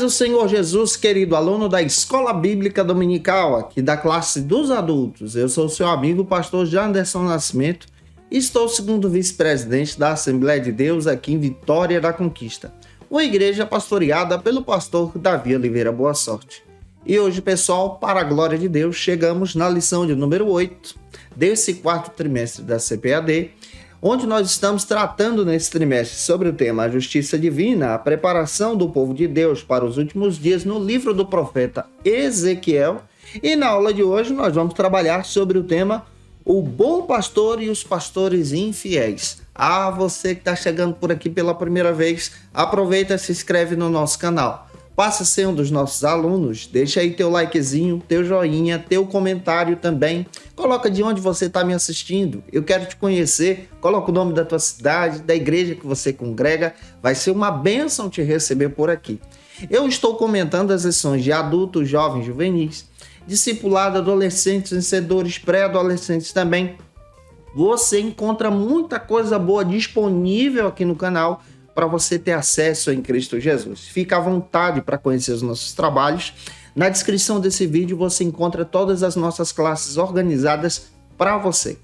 Paz do Senhor Jesus, querido aluno da Escola Bíblica Dominical, aqui da classe dos adultos. Eu sou o seu amigo, pastor Janderson Nascimento, e estou segundo vice-presidente da Assembleia de Deus aqui em Vitória da Conquista, uma igreja pastoreada pelo pastor Davi Oliveira Boa Sorte. E hoje, pessoal, para a glória de Deus, chegamos na lição de número 8 desse quarto trimestre da CPAD, onde nós estamos tratando nesse trimestre sobre o tema a justiça divina, a preparação do povo de Deus para os últimos dias no livro do profeta Ezequiel. E na aula de hoje nós vamos trabalhar sobre o tema o bom pastor e os pastores infiéis. Você que está chegando por aqui pela primeira vez, aproveita e se inscreve no nosso canal. Passa a ser um dos nossos alunos, deixa aí teu likezinho, teu joinha, teu comentário também. Coloca de onde você está me assistindo, eu quero te conhecer. Coloca o nome da tua cidade, da igreja que você congrega. Vai ser uma bênção te receber por aqui. Eu estou comentando as lições de adultos, jovens, juvenis, discipulado, adolescentes, vencedores, pré-adolescentes também. Você encontra muita coisa boa disponível aqui no canal para você ter acesso em Cristo Jesus. Fica à vontade para conhecer os nossos trabalhos. Na descrição desse vídeo você encontra todas as nossas classes organizadas para você.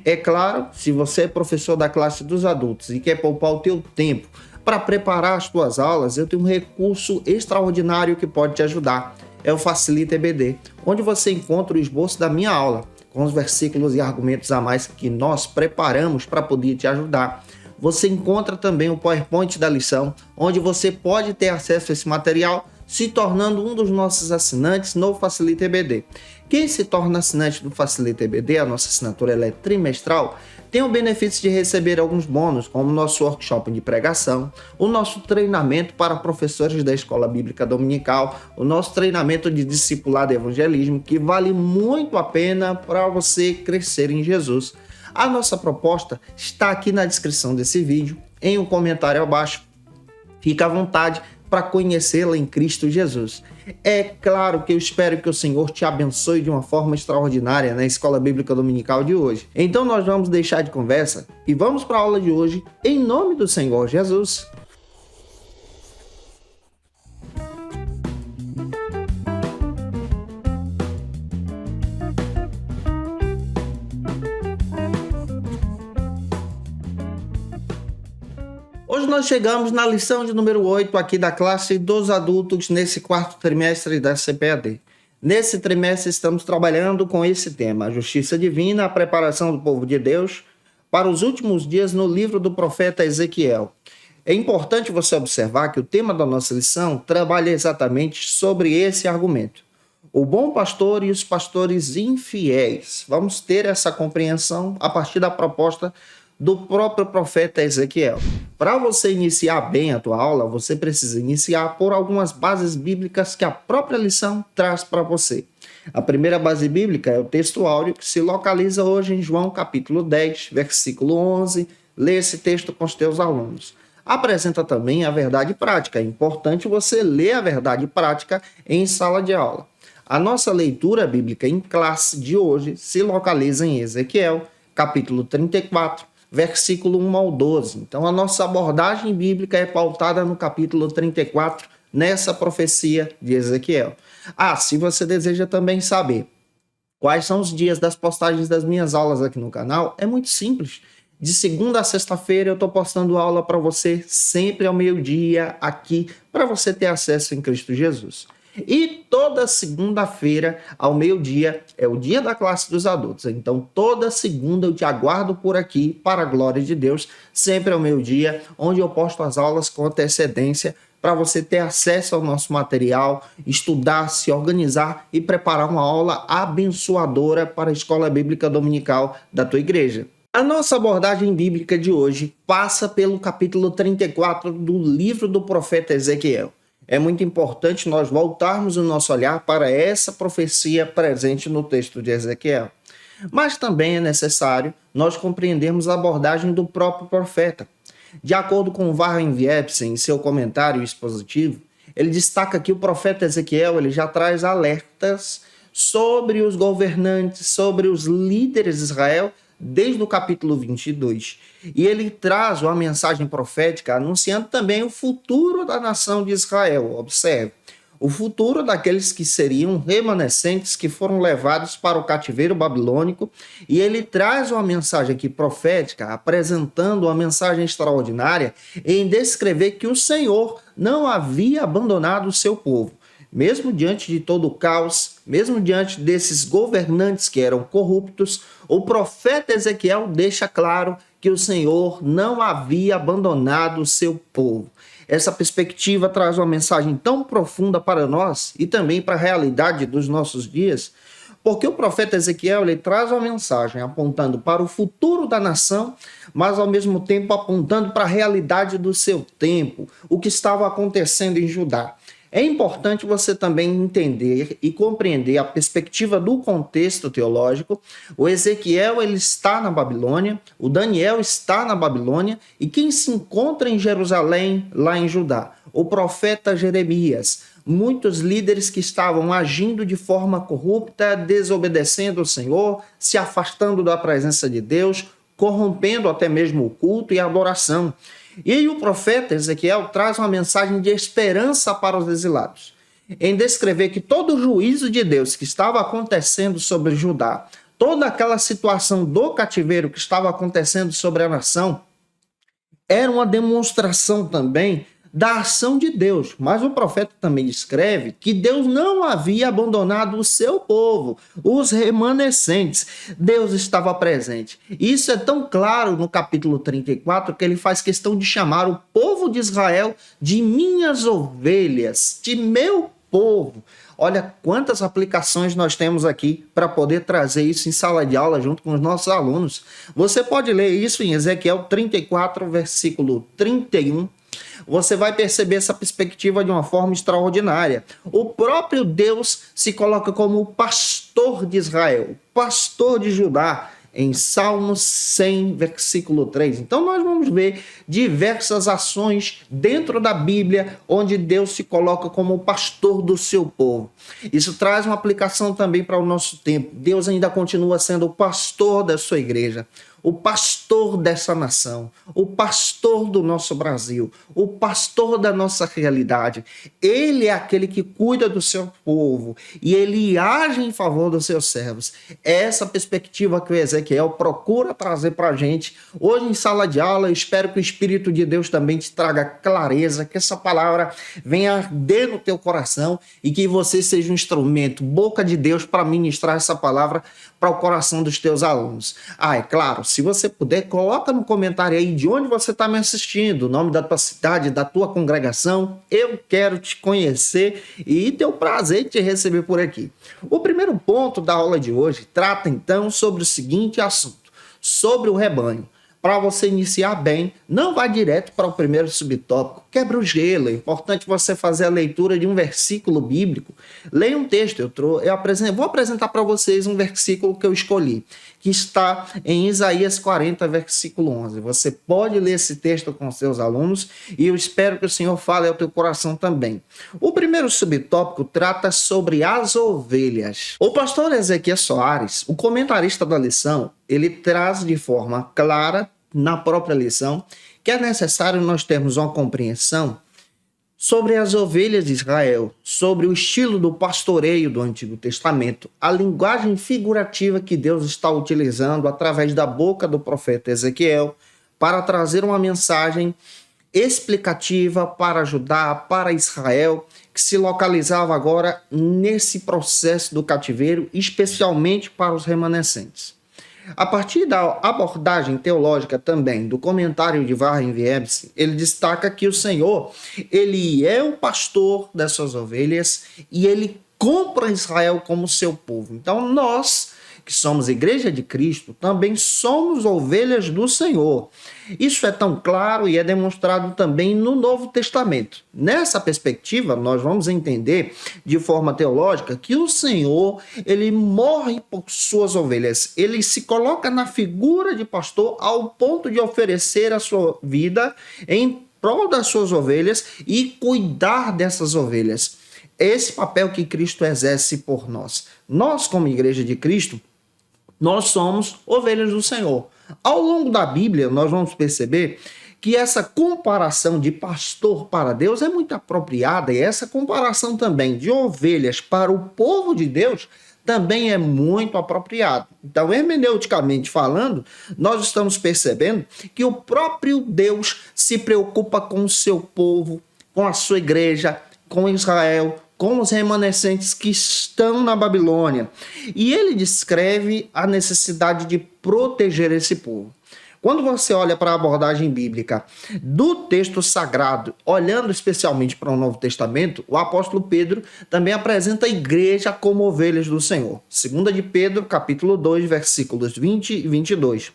É claro, se você é professor da classe dos adultos e quer poupar o teu tempo para preparar as suas aulas, eu tenho um recurso extraordinário que pode te ajudar. É o Facilita EBD, onde você encontra o esboço da minha aula, com os versículos e argumentos a mais que nós preparamos para poder te ajudar. Você encontra também o PowerPoint da lição, onde você pode ter acesso a esse material se tornando um dos nossos assinantes no Facilita EBD. Quem se torna assinante do Facilita EBD, a nossa assinatura ela é trimestral, tem o benefício de receber alguns bônus, como o nosso workshop de pregação, o nosso treinamento para professores da Escola Bíblica Dominical, o nosso treinamento de discipulado e evangelismo, que vale muito a pena para você crescer em Jesus. A nossa proposta está aqui na descrição desse vídeo, em um comentário abaixo. Fica à vontade para conhecê-la em Cristo Jesus. É claro que eu espero que o Senhor te abençoe de uma forma extraordinária na Escola Bíblica Dominical de hoje. Então nós vamos deixar de conversa e vamos para a aula de hoje, em nome do Senhor Jesus. Hoje nós chegamos na lição de número 8 aqui da classe dos adultos nesse quarto trimestre da CPAD. Nesse trimestre estamos trabalhando com esse tema, a justiça divina, a preparação do povo de Deus para os últimos dias no livro do profeta Ezequiel. É importante você observar que o tema da nossa lição trabalha exatamente sobre esse argumento. O bom pastor e os pastores infiéis. Vamos ter essa compreensão a partir da proposta do próprio profeta Ezequiel. Para você iniciar bem a tua aula, você precisa iniciar por algumas bases bíblicas que a própria lição traz para você. A primeira base bíblica é o texto áureo, que se localiza hoje em João capítulo 10, versículo 11. Lê esse texto com os teus alunos. Apresenta também a verdade prática. É importante você ler a verdade prática em sala de aula. A nossa leitura bíblica em classe de hoje se localiza em Ezequiel, capítulo 34, versículo 1 ao 12. Então, a nossa abordagem bíblica é pautada no capítulo 34, nessa profecia de Ezequiel. Se você deseja também saber quais são os dias das postagens das minhas aulas aqui no canal, é muito simples. De segunda a sexta-feira eu estou postando aula para você, sempre ao meio-dia, aqui, para você ter acesso em Cristo Jesus. E toda segunda-feira, ao meio-dia, é o dia da classe dos adultos. Então, toda segunda eu te aguardo por aqui, para a glória de Deus, sempre ao meio-dia, onde eu posto as aulas com antecedência, para você ter acesso ao nosso material, estudar, se organizar e preparar uma aula abençoadora para a Escola Bíblica Dominical da tua igreja. A nossa abordagem bíblica de hoje passa pelo capítulo 34 do livro do profeta Ezequiel. É muito importante nós voltarmos o nosso olhar para essa profecia presente no texto de Ezequiel. Mas também é necessário nós compreendermos a abordagem do próprio profeta. De acordo com Warren Wiersbe, em seu comentário expositivo, ele destaca que o profeta Ezequiel ele já traz alertas sobre os governantes, sobre os líderes de Israel, desde o capítulo 22. E ele traz uma mensagem profética anunciando também o futuro da nação de Israel. Observe, o futuro daqueles que seriam remanescentes que foram levados para o cativeiro babilônico, e ele traz uma mensagem aqui profética, apresentando uma mensagem extraordinária em descrever que o Senhor não havia abandonado o seu povo. Mesmo diante de todo o caos, mesmo diante desses governantes que eram corruptos, o profeta Ezequiel deixa claro que o Senhor não havia abandonado o seu povo. Essa perspectiva traz uma mensagem tão profunda para nós e também para a realidade dos nossos dias, porque o profeta Ezequiel ele traz uma mensagem apontando para o futuro da nação, mas ao mesmo tempo apontando para a realidade do seu tempo, o que estava acontecendo em Judá. É importante você também entender e compreender a perspectiva do contexto teológico. O Ezequiel ele está na Babilônia, o Daniel está na Babilônia, e quem se encontra em Jerusalém, lá em Judá? O profeta Jeremias. Muitos líderes que estavam agindo de forma corrupta, desobedecendo o Senhor, se afastando da presença de Deus, corrompendo até mesmo o culto e a adoração. E aí o profeta Ezequiel traz uma mensagem de esperança para os exilados, em descrever que todo o juízo de Deus que estava acontecendo sobre Judá, toda aquela situação do cativeiro que estava acontecendo sobre a nação, era uma demonstração também da ação de Deus. Mas o profeta também descreve que Deus não havia abandonado o seu povo, os remanescentes. Deus estava presente. Isso é tão claro no capítulo 34 que ele faz questão de chamar o povo de Israel de minhas ovelhas, de meu povo. Olha quantas aplicações nós temos aqui para poder trazer isso em sala de aula junto com os nossos alunos. Você pode ler isso em Ezequiel 34, versículo 31. Você vai perceber essa perspectiva de uma forma extraordinária. O próprio Deus se coloca como o pastor de Israel, pastor de Judá, em Salmos 100, versículo 3. Então nós vamos ver diversas ações dentro da Bíblia onde Deus se coloca como o pastor do seu povo. Isso traz uma aplicação também para o nosso tempo. Deus ainda continua sendo o pastor da sua igreja, o pastor dessa nação, o pastor do nosso Brasil, o pastor da nossa realidade. Ele é aquele que cuida do seu povo e ele age em favor dos seus servos. É essa perspectiva que o Ezequiel procura trazer para a gente hoje em sala de aula. Eu espero que o Espírito de Deus também te traga clareza, que essa palavra venha arder no teu coração e que você seja um instrumento, boca de Deus, para ministrar essa palavra para o coração dos teus alunos. É claro, se você puder, coloca no comentário aí de onde você está me assistindo, o nome da tua cidade, da tua congregação. Eu quero te conhecer e ter o prazer de te receber por aqui. O primeiro ponto da aula de hoje trata então sobre o seguinte assunto, sobre o rebanho. Para você iniciar bem, não vá direto para o primeiro subtópico, quebra o gelo. É importante você fazer a leitura de um versículo bíblico. Leia um texto. Vou apresentar para vocês um versículo que eu escolhi, que está em Isaías 40, versículo 11. Você pode ler esse texto com seus alunos e eu espero que o Senhor fale ao teu coração também. O primeiro subtópico trata sobre as ovelhas. O pastor Ezequiel Soares, o comentarista da lição, ele traz de forma clara na própria lição que é necessário nós termos uma compreensão sobre as ovelhas de Israel, sobre o estilo do pastoreio do Antigo Testamento, a linguagem figurativa que Deus está utilizando através da boca do profeta Ezequiel para trazer uma mensagem explicativa para Judá, para Israel, que se localizava agora nesse processo do cativeiro, especialmente para os remanescentes. A partir da abordagem teológica também do comentário de Warren Wiersbe, ele destaca que o Senhor, ele é o pastor das suas ovelhas e ele compra Israel como seu povo. Então nós, que somos Igreja de Cristo, também somos ovelhas do Senhor. Isso é tão claro e é demonstrado também no Novo Testamento. Nessa perspectiva, nós vamos entender de forma teológica que o Senhor, ele morre por suas ovelhas. Ele se coloca na figura de pastor ao ponto de oferecer a sua vida em prol das suas ovelhas e cuidar dessas ovelhas. Esse papel que Cristo exerce por nós. Nós, como Igreja de Cristo, Nós somos ovelhas do Senhor. Ao longo da Bíblia, nós vamos perceber que essa comparação de pastor para Deus é muito apropriada, e essa comparação também de ovelhas para o povo de Deus também é muito apropriado. Então, hermeneuticamente falando, nós estamos percebendo que o próprio Deus se preocupa com o seu povo, com a sua igreja, com Israel, com os remanescentes que estão na Babilônia. E ele descreve a necessidade de proteger esse povo. Quando você olha para a abordagem bíblica do texto sagrado, olhando especialmente para o Novo Testamento, o apóstolo Pedro também apresenta a igreja como ovelhas do Senhor. 2 de Pedro, capítulo 2, versículos 20 e 22.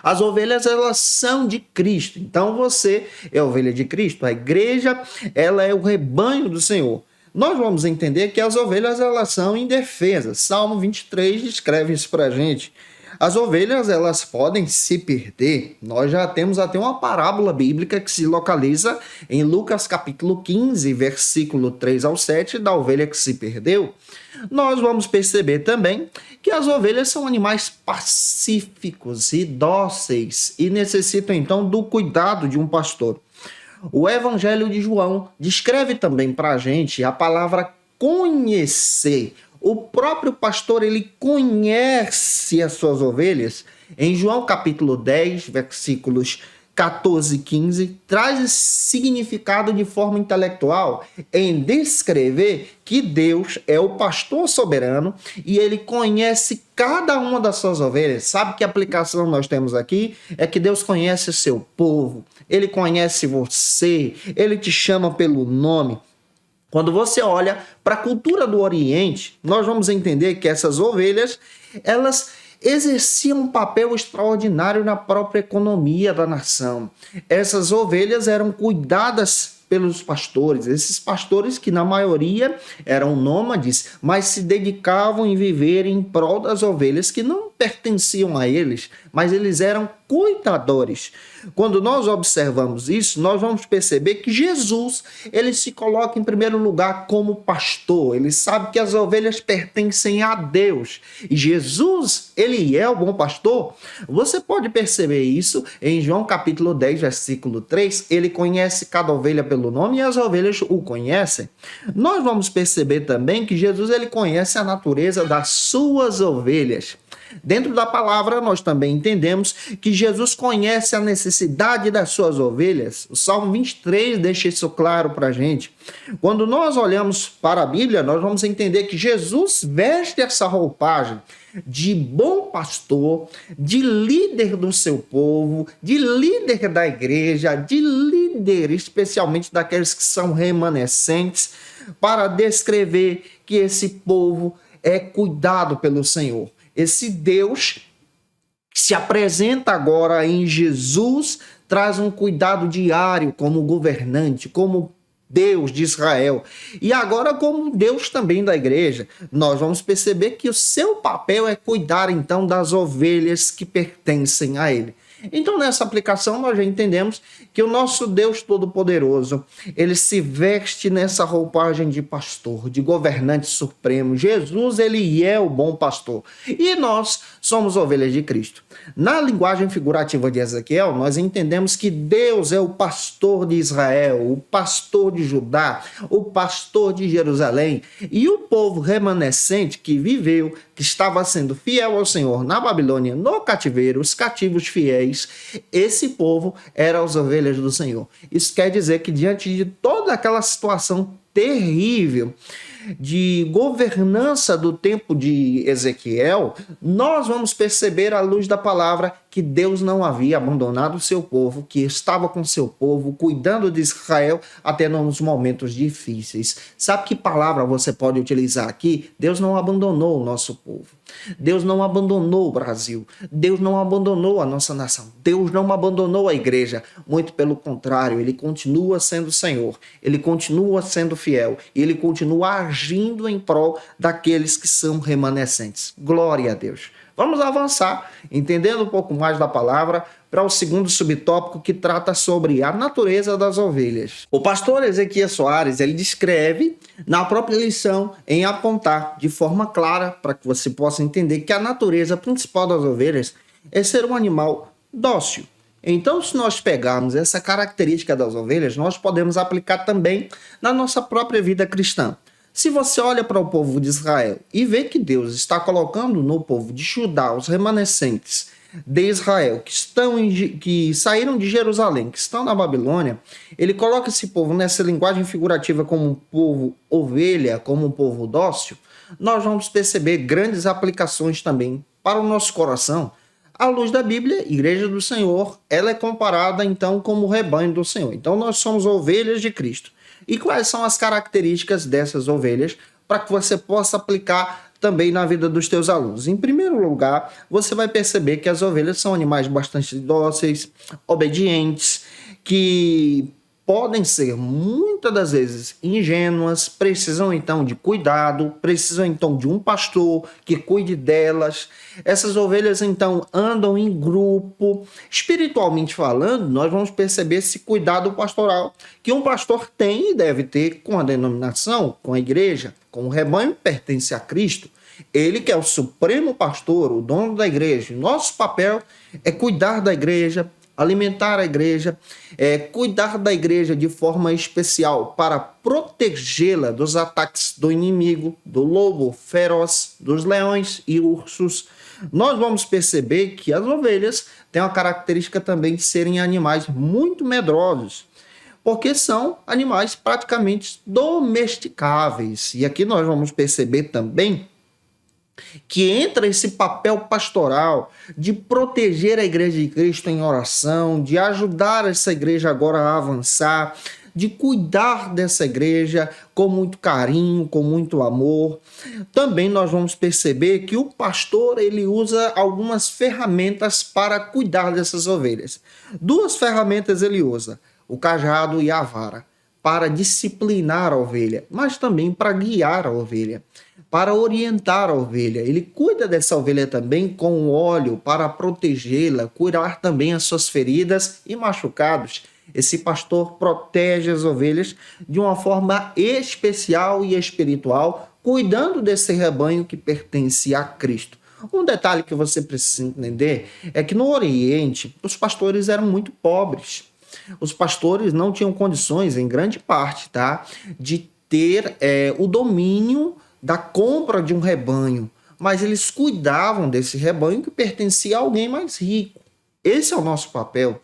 As ovelhas, elas são de Cristo. Então você é ovelha de Cristo. A igreja, ela é o rebanho do Senhor. Nós vamos entender que as ovelhas, elas são indefesas. Salmo 23 descreve isso para a gente. As ovelhas, elas podem se perder. Nós já temos até uma parábola bíblica que se localiza em Lucas capítulo 15, versículo 3 ao 7, da ovelha que se perdeu. Nós vamos perceber também que as ovelhas são animais pacíficos e dóceis e necessitam então do cuidado de um pastor. O Evangelho de João descreve também para a gente a palavra conhecer. O próprio pastor, ele conhece as suas ovelhas. Em João capítulo 10, versículos 14 e 15, traz esse significado de forma intelectual em descrever que Deus é o pastor soberano e ele conhece cada uma das suas ovelhas. Sabe que aplicação nós temos aqui? É que Deus conhece o seu povo, ele conhece você, ele te chama pelo nome. Quando você olha para a cultura do Oriente, nós vamos entender que essas ovelhas, elas exerciam um papel extraordinário na própria economia da nação. Essas ovelhas eram cuidadas pelos pastores, esses pastores que na maioria eram nômades, mas se dedicavam em viver em prol das ovelhas que não pertenciam a eles, mas eles eram cuidadores. Quando nós observamos isso, nós vamos perceber que Jesus, ele se coloca em primeiro lugar como pastor. Ele sabe que as ovelhas pertencem a Deus. E Jesus, ele é o bom pastor. Você pode perceber isso em João capítulo 10, versículo 3. Ele conhece cada ovelha pelo nome e as ovelhas o conhecem. Nós vamos perceber também que Jesus, ele conhece a natureza das suas ovelhas. Dentro da palavra, nós também entendemos que Jesus conhece a necessidade das suas ovelhas. O Salmo 23 deixa isso claro para a gente. Quando nós olhamos para a Bíblia, nós vamos entender que Jesus veste essa roupagem de bom pastor, de líder do seu povo, de líder da igreja, de líder especialmente daqueles que são remanescentes, para descrever que esse povo é cuidado pelo Senhor. Esse Deus que se apresenta agora em Jesus traz um cuidado diário como governante, como Deus de Israel. E agora como Deus também da igreja. Nós vamos perceber que o seu papel é cuidar então das ovelhas que pertencem a ele. Então, nessa aplicação, nós já entendemos que o nosso Deus Todo-Poderoso, ele se veste nessa roupagem de pastor, de governante supremo. Jesus, ele é o bom pastor. E nós somos ovelhas de Cristo. Na linguagem figurativa de Ezequiel, nós entendemos que Deus é o pastor de Israel, o pastor de Judá, o pastor de Jerusalém. E o povo remanescente que viveu, que estava sendo fiel ao Senhor na Babilônia, no cativeiro, os cativos fiéis, esse povo era as ovelhas do Senhor. Isso quer dizer que diante de toda aquela situação terrível de governança do tempo de Ezequiel, nós vamos perceber à luz da palavra que Deus não havia abandonado o seu povo, que estava com o seu povo, cuidando de Israel até nos momentos difíceis. Sabe que palavra você pode utilizar aqui? Deus não abandonou o nosso povo. Deus não abandonou o Brasil. Deus não abandonou a nossa nação. Deus não abandonou a igreja. Muito pelo contrário, ele continua sendo Senhor. Ele continua sendo fiel. E ele continua agindo em prol daqueles que são remanescentes. Glória a Deus. Vamos avançar, entendendo um pouco mais da palavra, para o segundo subtópico que trata sobre a natureza das ovelhas. O pastor Ezequias Soares, ele descreve na própria lição em apontar de forma clara para que você possa entender que a natureza principal das ovelhas é ser um animal dócil. Então, se nós pegarmos essa característica das ovelhas, nós podemos aplicar também na nossa própria vida cristã. Se você olha para o povo de Israel e vê que Deus está colocando no povo de Judá os remanescentes de Israel que saíram de Jerusalém, que estão na Babilônia, ele coloca esse povo nessa linguagem figurativa como um povo ovelha, como um povo dócil, nós vamos perceber grandes aplicações também para o nosso coração. À luz da Bíblia, Igreja do Senhor, ela é comparada então como o rebanho do Senhor. Então nós somos ovelhas de Cristo. E quais são as características dessas ovelhas para que você possa aplicar também na vida dos teus alunos? Em primeiro lugar, você vai perceber que as ovelhas são animais bastante dóceis, obedientes, que podem ser muitas das vezes ingênuas, precisam então de cuidado, precisam então de um pastor que cuide delas. Essas ovelhas então andam em grupo. Espiritualmente falando, nós vamos perceber esse cuidado pastoral que um pastor tem e deve ter com a denominação, com a igreja, com o rebanho que pertence a Cristo. Ele que é o supremo pastor, o dono da igreja. Nosso papel é cuidar da igreja, alimentar a igreja, cuidar da igreja de forma especial para protegê-la dos ataques do inimigo, do lobo feroz, dos leões e ursos. Nós vamos perceber que as ovelhas têm uma característica também de serem animais muito medrosos, porque são animais praticamente domesticáveis. E aqui nós vamos perceber também que entra esse papel pastoral de proteger a igreja de Cristo em oração, de ajudar essa igreja agora a avançar, de cuidar dessa igreja com muito carinho, com muito amor. Também nós vamos perceber que o pastor ele usa algumas ferramentas para cuidar dessas ovelhas. Duas ferramentas ele usa, o cajado e a vara, para disciplinar a ovelha, mas também para guiar a ovelha, para orientar a ovelha. Ele cuida dessa ovelha também com óleo para protegê-la, curar também as suas feridas e machucados. Esse pastor protege as ovelhas de uma forma especial e espiritual, cuidando desse rebanho que pertence a Cristo. Um detalhe que você precisa entender é que no Oriente os pastores eram muito pobres. Os pastores não tinham condições, em grande parte, de ter o domínio da compra de um rebanho, mas eles cuidavam desse rebanho que pertencia a alguém mais rico. Esse é o nosso papel.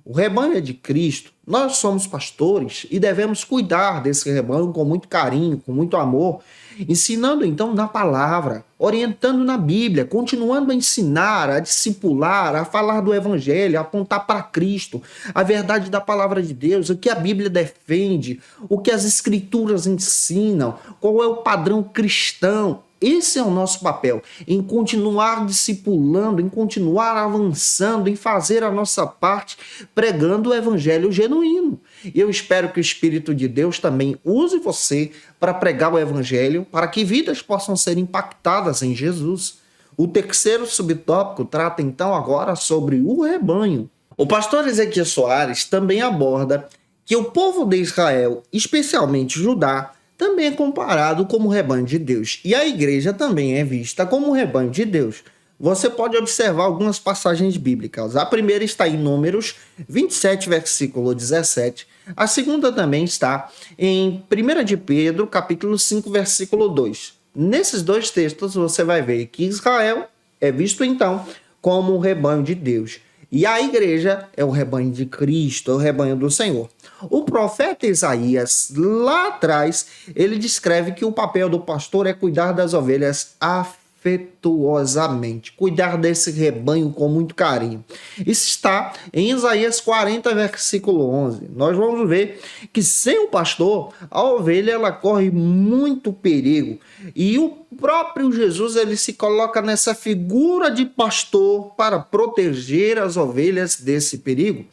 O rebanho é de Cristo, nós somos pastores e devemos cuidar desse rebanho com muito carinho, com muito amor, ensinando então na palavra, orientando na Bíblia, continuando a ensinar, a discipular, a falar do Evangelho, a apontar para Cristo, a verdade da palavra de Deus, o que a Bíblia defende, o que as Escrituras ensinam, qual é o padrão cristão. Esse é o nosso papel, em continuar discipulando, em continuar avançando, em fazer a nossa parte, pregando o evangelho genuíno. E eu espero que o Espírito de Deus também use você para pregar o evangelho, para que vidas possam ser impactadas em Jesus. O terceiro subtópico trata então agora sobre o rebanho. O pastor Ezequiel Soares também aborda que o povo de Israel, especialmente Judá, também é comparado como rebanho de Deus. E a igreja também é vista como rebanho de Deus. Você pode observar algumas passagens bíblicas. A primeira está em Números 27, versículo 17. A segunda também está em 1 de Pedro, capítulo 5, versículo 2. Nesses dois textos você vai ver que Israel é visto então como o rebanho de Deus. E a igreja é o rebanho de Cristo, é o rebanho do Senhor. O profeta Isaías, lá atrás, ele descreve que o papel do pastor é cuidar das ovelhas afetuosamente, cuidar desse rebanho com muito carinho. Isso está em Isaías 40, versículo 11. Nós vamos ver que sem o pastor, a ovelha ela corre muito perigo. E o próprio Jesus ele se coloca nessa figura de pastor para proteger as ovelhas desse perigo.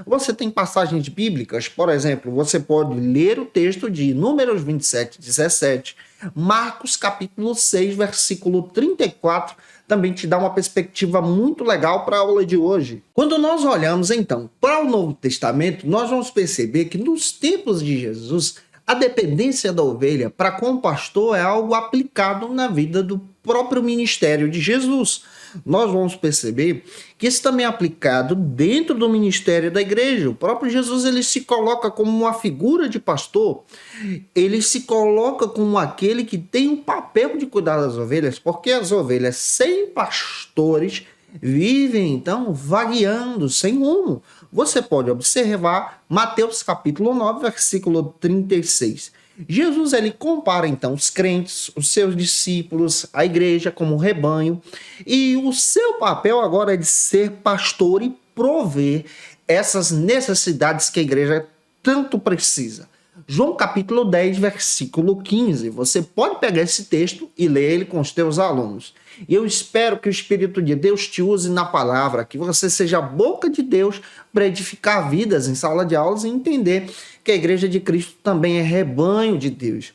Você tem passagens bíblicas, por exemplo, você pode ler o texto de Números 27, 17, Marcos capítulo 6, versículo 34, também te dá uma perspectiva muito legal para a aula de hoje. Quando nós olhamos então para o Novo Testamento, nós vamos perceber que nos tempos de Jesus, A dependência da ovelha para com o pastor é algo aplicado na vida do próprio ministério de Jesus. Nós vamos perceber que isso também é aplicado dentro do ministério da igreja. O próprio Jesus, ele se coloca como uma figura de pastor, ele se coloca como aquele que tem o papel de cuidar das ovelhas, porque as ovelhas sem pastores vivem então vagueando, sem rumo. Você pode observar Mateus capítulo 9, versículo 36. Jesus, ele compara então os crentes, os seus discípulos, a igreja como um rebanho, e o seu papel agora é de ser pastor e prover essas necessidades que a igreja tanto precisa. João capítulo 10, versículo 15. Você pode pegar esse texto e ler ele com os teus alunos. E eu espero que o Espírito de Deus te use na palavra, que você seja a boca de Deus para edificar vidas em sala de aulas e entender que a igreja de Cristo também é rebanho de Deus.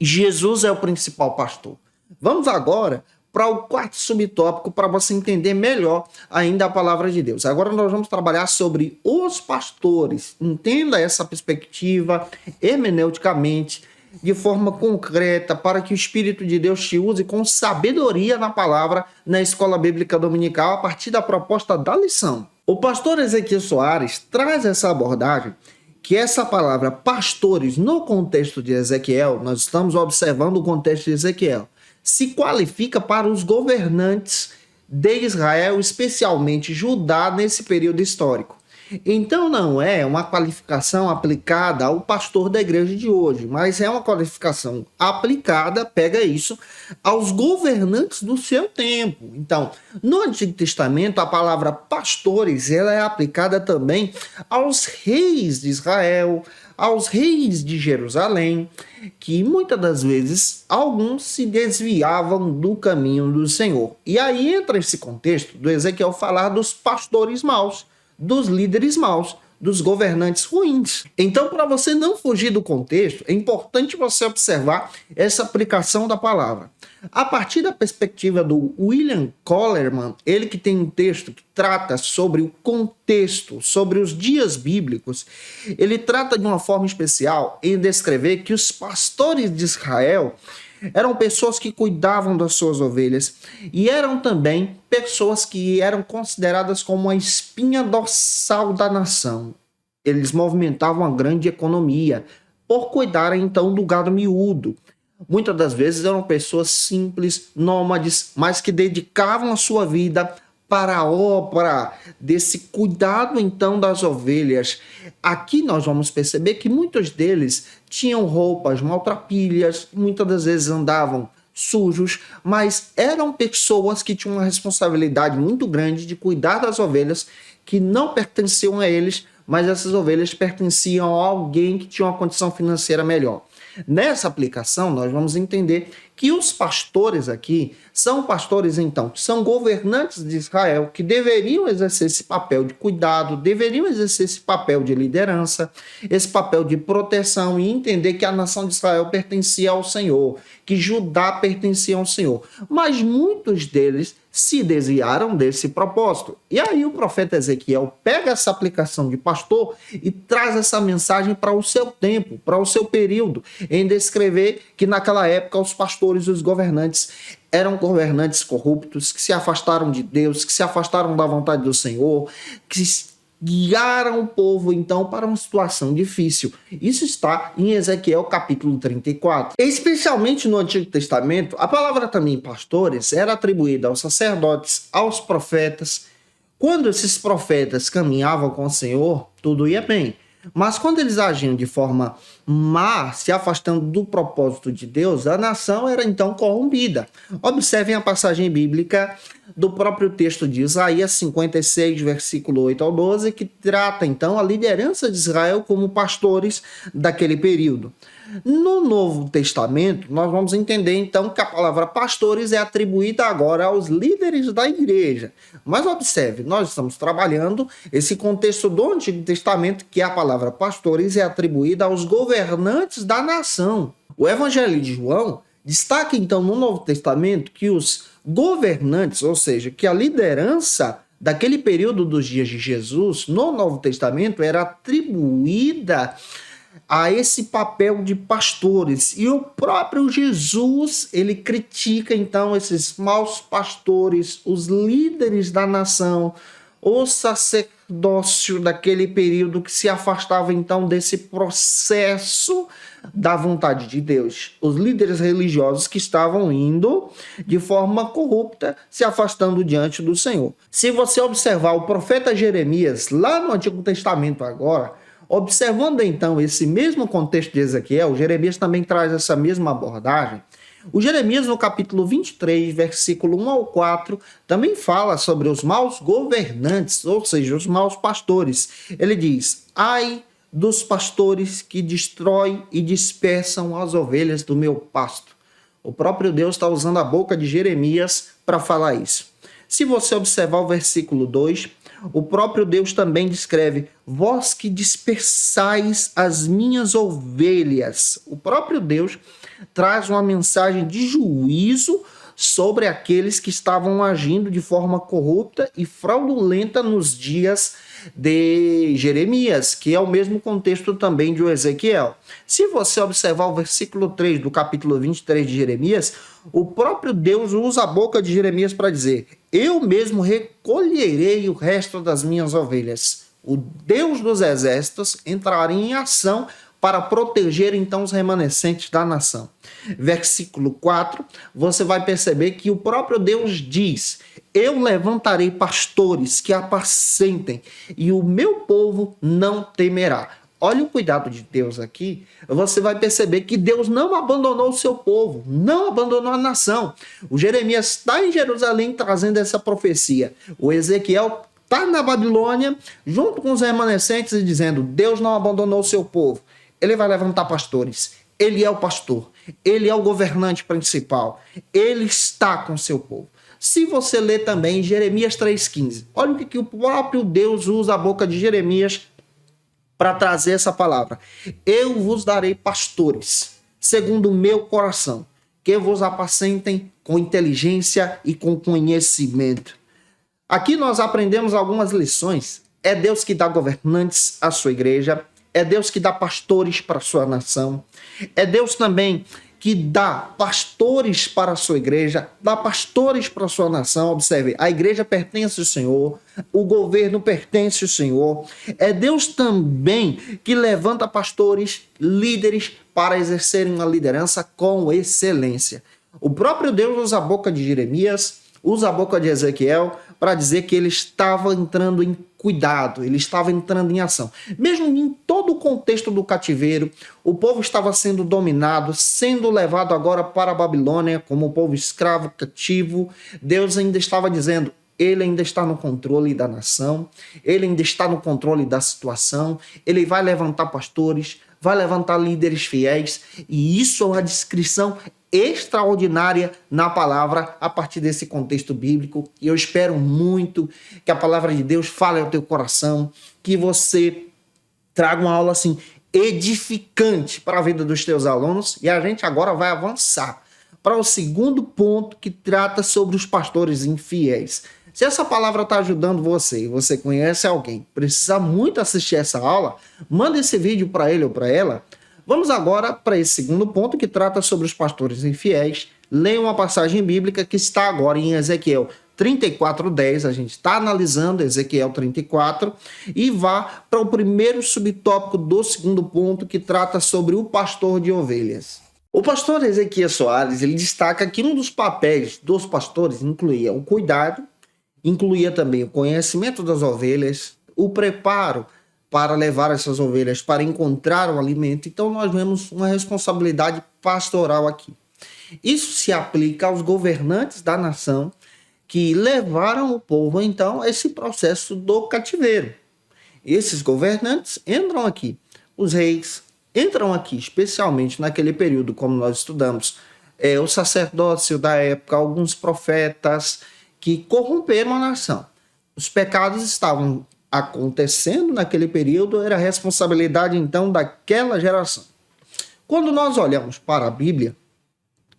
Jesus é o principal pastor. Vamos agora para o quarto subtópico para você entender melhor ainda a palavra de Deus. Agora nós vamos trabalhar sobre os pastores. Entenda essa perspectiva hermeneuticamente, de forma concreta, para que o Espírito de Deus te use com sabedoria na palavra na Escola Bíblica Dominical a partir da proposta da lição. O pastor Ezequiel Soares traz essa abordagem que essa palavra pastores, no contexto de Ezequiel, nós estamos observando o contexto de Ezequiel, se qualifica para os governantes de Israel, especialmente Judá, nesse período histórico. Então não é uma qualificação aplicada ao pastor da igreja de hoje, mas é uma qualificação aplicada, pega isso, aos governantes do seu tempo. Então, no Antigo Testamento, a palavra pastores ela é aplicada também aos reis de Israel, aos reis de Jerusalém, que muitas das vezes alguns se desviavam do caminho do Senhor. E aí entra esse contexto do Ezequiel falar dos pastores maus, dos líderes maus, dos governantes ruins. Então, para você não fugir do contexto, é importante você observar essa aplicação da palavra. A partir da perspectiva do William Collerman, ele que tem um texto que trata sobre o contexto, sobre os dias bíblicos, ele trata de uma forma especial em descrever que os pastores de Israel eram pessoas que cuidavam das suas ovelhas e eram também pessoas que eram consideradas como a espinha dorsal da nação. Eles movimentavam a grande economia por cuidarem então do gado miúdo. Muitas das vezes eram pessoas simples, nômades, mas que dedicavam a sua vida para a obra desse cuidado então das ovelhas. Aqui nós vamos perceber que muitos deles tinham roupas maltrapilhas, muitas das vezes andavam sujos, mas eram pessoas que tinham uma responsabilidade muito grande de cuidar das ovelhas que não pertenciam a eles, mas essas ovelhas pertenciam a alguém que tinha uma condição financeira melhor. Nessa aplicação, nós vamos entender que os pastores aqui são pastores, então, que são governantes de Israel, que deveriam exercer esse papel de cuidado, deveriam exercer esse papel de liderança, esse papel de proteção e entender que a nação de Israel pertencia ao Senhor, que Judá pertencia ao Senhor. Mas muitos deles se desviaram desse propósito. E aí o profeta Ezequiel pega essa aplicação de pastor e traz essa mensagem para o seu tempo, para o seu período, em descrever que naquela época os pastores e os governantes eram governantes corruptos, que se afastaram de Deus, que se afastaram da vontade do Senhor, que guiaram o povo, então, para uma situação difícil. Isso está em Ezequiel capítulo 34. Especialmente no Antigo Testamento, a palavra também pastores era atribuída aos sacerdotes, aos profetas. Quando esses profetas caminhavam com o Senhor, tudo ia bem. Mas quando eles agiam de forma má, se afastando do propósito de Deus, a nação era então corrompida. Observem a passagem bíblica do próprio texto de Isaías 56, versículo 8 ao 12, que trata então a liderança de Israel como pastores daquele período. No Novo Testamento, nós vamos entender então que a palavra pastores é atribuída agora aos líderes da igreja. Mas observe, nós estamos trabalhando esse contexto do Antigo Testamento, que a palavra pastores é atribuída aos governantes da nação. O Evangelho de João destaca então no Novo Testamento que os governantes, ou seja, que a liderança daquele período dos dias de Jesus, no Novo Testamento, era atribuída a esse papel de pastores. E o próprio Jesus, ele critica então esses maus pastores, os líderes da nação, o sacerdócio daquele período que se afastava então desse processo da vontade de Deus. Os líderes religiosos que estavam indo de forma corrupta, se afastando diante do Senhor. Se você observar o profeta Jeremias, lá no Antigo Testamento agora, observando então esse mesmo contexto de Ezequiel, Jeremias também traz essa mesma abordagem. O Jeremias, no capítulo 23, versículo 1 ao 4, também fala sobre os maus governantes, ou seja, os maus pastores. Ele diz: ai dos pastores que destroem e dispersam as ovelhas do meu pasto. O próprio Deus está usando a boca de Jeremias para falar isso. Se você observar o versículo 2, o próprio Deus também descreve: vós que dispersais as minhas ovelhas. O próprio Deus traz uma mensagem de juízo sobre aqueles que estavam agindo de forma corrupta e fraudulenta nos dias de Jeremias, que é o mesmo contexto também de Ezequiel. Se você observar o versículo 3 do capítulo 23 de Jeremias, o próprio Deus usa a boca de Jeremias para dizer: eu mesmo recolherei o resto das minhas ovelhas. O Deus dos exércitos entraria em ação para proteger então os remanescentes da nação. Versículo 4, você vai perceber que o próprio Deus diz: eu levantarei pastores que apacentem, e o meu povo não temerá. Olha o cuidado de Deus aqui. Você vai perceber que Deus não abandonou o seu povo, não abandonou a nação. O Jeremias está em Jerusalém trazendo essa profecia. O Ezequiel está na Babilônia, junto com os remanescentes, e dizendo: Deus não abandonou o seu povo. Ele vai levantar pastores. Ele é o pastor. Ele é o governante principal. Ele está com o seu povo. Se você ler também Jeremias 3,15, olha o que o próprio Deus usa a boca de Jeremias para trazer essa palavra. Eu vos darei pastores, segundo o meu coração, que vos apacentem com inteligência e com conhecimento. Aqui nós aprendemos algumas lições. É Deus que dá governantes à sua igreja. É Deus que dá pastores para a sua nação. É Deus também que dá pastores para a sua igreja, dá pastores para a sua nação. Observe, a igreja pertence ao Senhor, o governo pertence ao Senhor. É Deus também que levanta pastores, líderes, para exercerem uma liderança com excelência. O próprio Deus usa a boca de Jeremias, usa a boca de Ezequiel para dizer que ele estava entrando em cuidado, ele estava entrando em ação. Mesmo em todo o contexto do cativeiro, o povo estava sendo dominado, sendo levado agora para a Babilônia como povo escravo, cativo. Deus ainda estava dizendo: ele ainda está no controle da nação, ele ainda está no controle da situação, ele vai levantar pastores, vai levantar líderes fiéis, e isso é uma descrição extraordinária na palavra a partir desse contexto bíblico. E eu espero muito que a palavra de Deus fale ao teu coração, que você traga uma aula assim edificante para a vida dos teus alunos. E a gente agora vai avançar para o segundo ponto, que trata sobre os pastores infiéis. Se essa palavra está ajudando você, você conhece alguém, precisa muito assistir essa aula, manda esse vídeo para ele ou para ela. Vamos agora para esse segundo ponto, que trata sobre os pastores infiéis. Leia uma passagem bíblica que está agora em Ezequiel 34:10. A gente está analisando Ezequiel 34 e vá para o primeiro subtópico do segundo ponto, que trata sobre o pastor de ovelhas. O pastor Ezequias Soares, ele destaca que um dos papéis dos pastores incluía o cuidado, incluía também o conhecimento das ovelhas, o preparo para levar essas ovelhas para encontrar o alimento. Então nós vemos uma responsabilidade pastoral aqui. Isso se aplica aos governantes da nação que levaram o povo então a esse processo do cativeiro. Esses governantes entram aqui, os reis entram aqui, especialmente naquele período, como nós estudamos, o sacerdócio da época, alguns profetas que corromperam a nação. Os pecados estavam acontecendo naquele período, era responsabilidade então daquela geração. Quando nós olhamos para a Bíblia,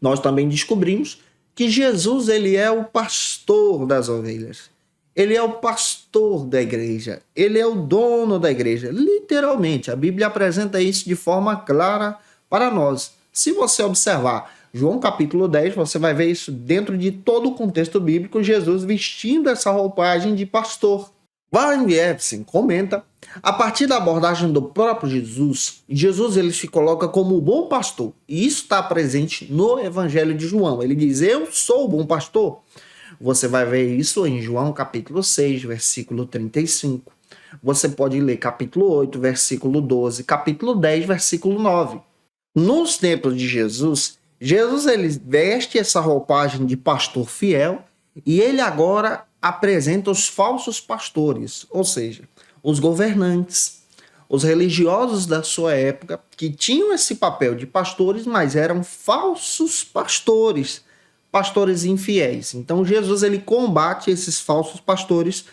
nós também descobrimos que Jesus, ele é o pastor das ovelhas. Ele é o pastor pastor da igreja, ele é o dono da igreja. Literalmente, a Bíblia apresenta isso de forma clara para nós. Se você observar João capítulo 10, você vai ver isso dentro de todo o contexto bíblico, Jesus vestindo essa roupagem de pastor. Warren Jeffson comenta, a partir da abordagem do próprio Jesus, ele se coloca como o bom pastor. E isso está presente no Evangelho de João. Ele diz, eu sou o bom pastor. Você vai ver isso em João capítulo 6, versículo 35. Você pode ler capítulo 8, versículo 12, capítulo 10, versículo 9. Nos tempos de Jesus ele veste essa roupagem de pastor fiel e ele agora apresenta os falsos pastores, ou seja, os governantes, os religiosos da sua época que tinham esse papel de pastores, mas eram falsos pastores, pastores infiéis. Então Jesus ele combate esses falsos pastores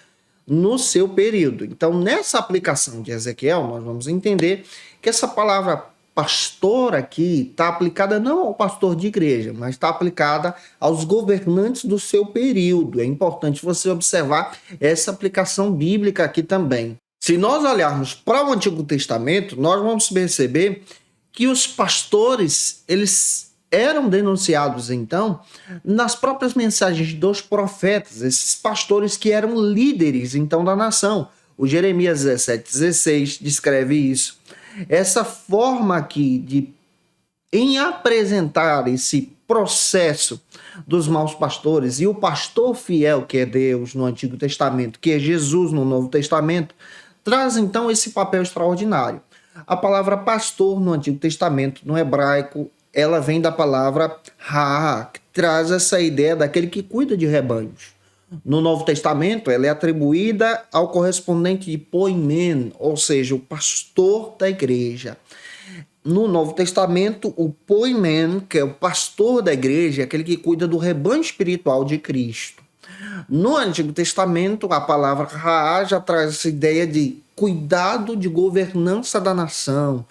no seu período. Então nessa aplicação de Ezequiel nós vamos entender que essa palavra pastor aqui está aplicada não ao pastor de igreja, mas está aplicada aos governantes do seu período. É importante você observar essa aplicação bíblica aqui também. Se nós olharmos para o Antigo Testamento, nós vamos perceber que os pastores, eles eram denunciados, então, nas próprias mensagens dos profetas, esses pastores que eram líderes, então, da nação. O Jeremias 17:16 descreve isso. Essa forma aqui em apresentar esse processo dos maus pastores e o pastor fiel, que é Deus no Antigo Testamento, que é Jesus no Novo Testamento, traz então esse papel extraordinário. A palavra pastor no Antigo Testamento, no hebraico, ela vem da palavra ha, que traz essa ideia daquele que cuida de rebanhos. No Novo Testamento, ela é atribuída ao correspondente de poimen, ou seja, o pastor da igreja. No Novo Testamento, o poimen, que é o pastor da igreja, é aquele que cuida do rebanho espiritual de Cristo. No Antigo Testamento, a palavra Raá já traz essa ideia de cuidado de governança da nação.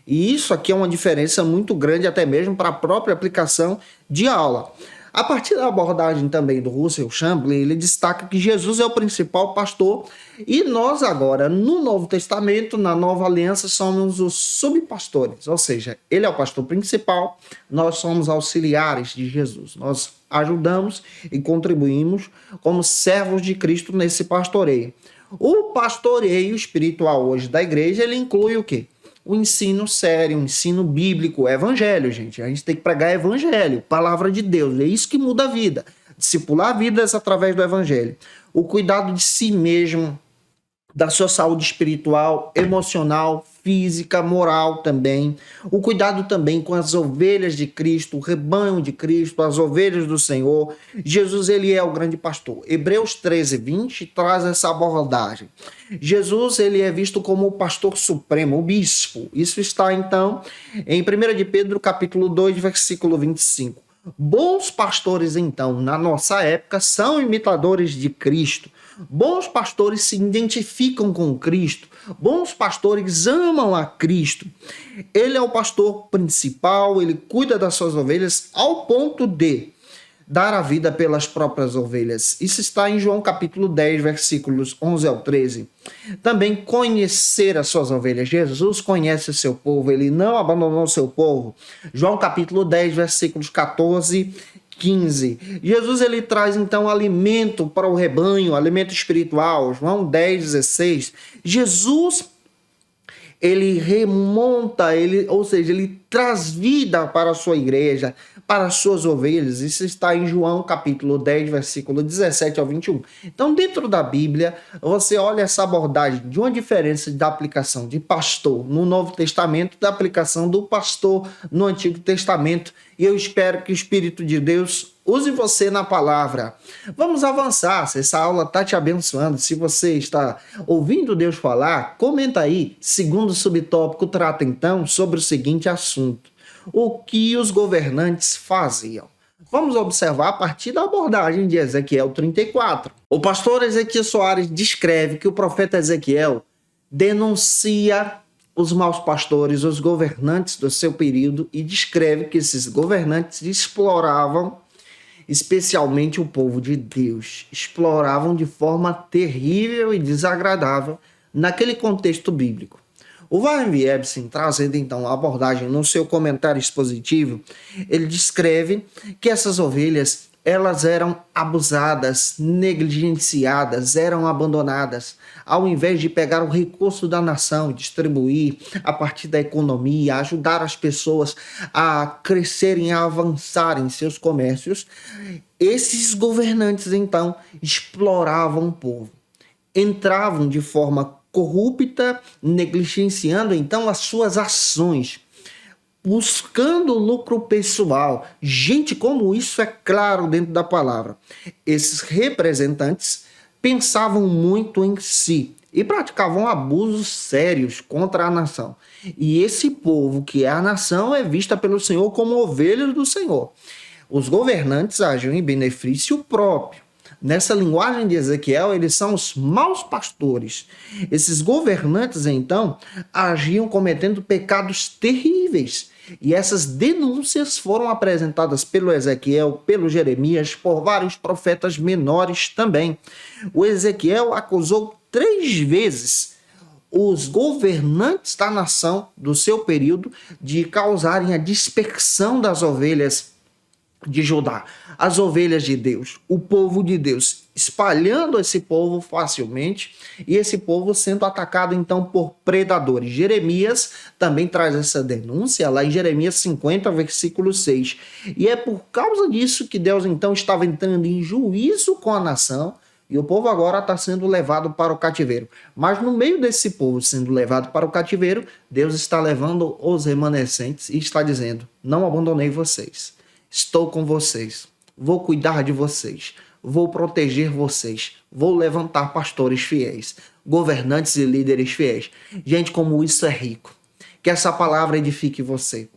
E isso aqui é uma diferença muito grande, até mesmo para a própria aplicação de aula. A partir da abordagem também do Russell Chamberlain, ele destaca que Jesus é o principal pastor e nós agora, no Novo Testamento, na Nova Aliança, somos os subpastores, ou seja, ele é o pastor principal, nós somos auxiliares de Jesus, nós ajudamos e contribuímos como servos de Cristo nesse pastoreio. O pastoreio espiritual hoje da igreja, ele inclui o quê? O ensino sério, o ensino bíblico, o evangelho, gente. A gente tem que pregar evangelho, palavra de Deus. É isso que muda a vida. Discipular vidas através do evangelho. O cuidado de si mesmo, da sua saúde espiritual, emocional, física, moral também. O cuidado também com as ovelhas de Cristo, o rebanho de Cristo, as ovelhas do Senhor. Jesus, ele é o grande pastor. Hebreus 13:20 traz essa abordagem. Jesus, ele é visto como o pastor supremo, o bispo. Isso está, então, em 1 de Pedro, capítulo 2, versículo 25. Bons pastores, então, na nossa época, são imitadores de Cristo. Bons pastores se identificam com Cristo. Bons pastores amam a Cristo. Ele é o pastor principal, ele cuida das suas ovelhas ao ponto de dar a vida pelas próprias ovelhas. Isso está em João capítulo 10, versículos 11 ao 13. Também conhecer as suas ovelhas. Jesus conhece o seu povo, ele não abandonou o seu povo. João capítulo 10, versículos 14 15. Jesus, ele traz então alimento para o rebanho, alimento espiritual. João 10:16. Jesus, ele remonta, ou seja, ele traz vida para a sua igreja, para as suas ovelhas. Isso está em João capítulo 10, versículo 17 ao 21. Então, dentro da Bíblia, você olha essa abordagem de uma diferença da aplicação de pastor no Novo Testamento da aplicação do pastor no Antigo Testamento. E eu espero que o Espírito de Deus use você na palavra. Vamos avançar. Se essa aula está te abençoando, se você está ouvindo Deus falar, comenta aí. Segundo subtópico trata então sobre o seguinte assunto: o que os governantes faziam. Vamos observar a partir da abordagem de Ezequiel 34. O pastor Ezequiel Soares descreve que o profeta Ezequiel denuncia os maus pastores, os governantes do seu período, e descreve que esses governantes exploravam especialmente o povo de Deus, exploravam de forma terrível e desagradável naquele contexto bíblico. O Warren Wiersbe, trazendo então a abordagem no seu comentário expositivo, ele descreve que essas ovelhas elas eram abusadas, negligenciadas, eram abandonadas. Ao invés de pegar o recurso da nação, distribuir a partir da economia, ajudar as pessoas a crescerem, a avançarem em seus comércios, esses governantes então exploravam o povo. Entravam de forma corrupta, negligenciando então as suas ações, buscando lucro pessoal. Gente, como isso é claro dentro da palavra. Esses representantes pensavam muito em si e praticavam abusos sérios contra a nação. E esse povo, que é a nação, é vista pelo Senhor como ovelhas do Senhor. Os governantes agiam em benefício próprio. Nessa linguagem de Ezequiel, eles são os maus pastores. Esses governantes, então, agiam cometendo pecados terríveis. E essas denúncias foram apresentadas pelo Ezequiel, pelo Jeremias, por vários profetas menores também. O Ezequiel acusou 3 vezes os governantes da nação do seu período de causarem a dispersão das ovelhas de Judá, as ovelhas de Deus, o povo de Deus, espalhando esse povo facilmente e esse povo sendo atacado então por predadores. Jeremias também traz essa denúncia lá em Jeremias 50, versículo 6. E é por causa disso que Deus então estava entrando em juízo com a nação e o povo agora está sendo levado para o cativeiro. Mas no meio desse povo sendo levado para o cativeiro, Deus está levando os remanescentes e está dizendo: não abandonei vocês. Estou com vocês, vou cuidar de vocês, vou proteger vocês, vou levantar pastores fiéis, governantes e líderes fiéis. Gente, como isso é rico. Que essa palavra edifique você,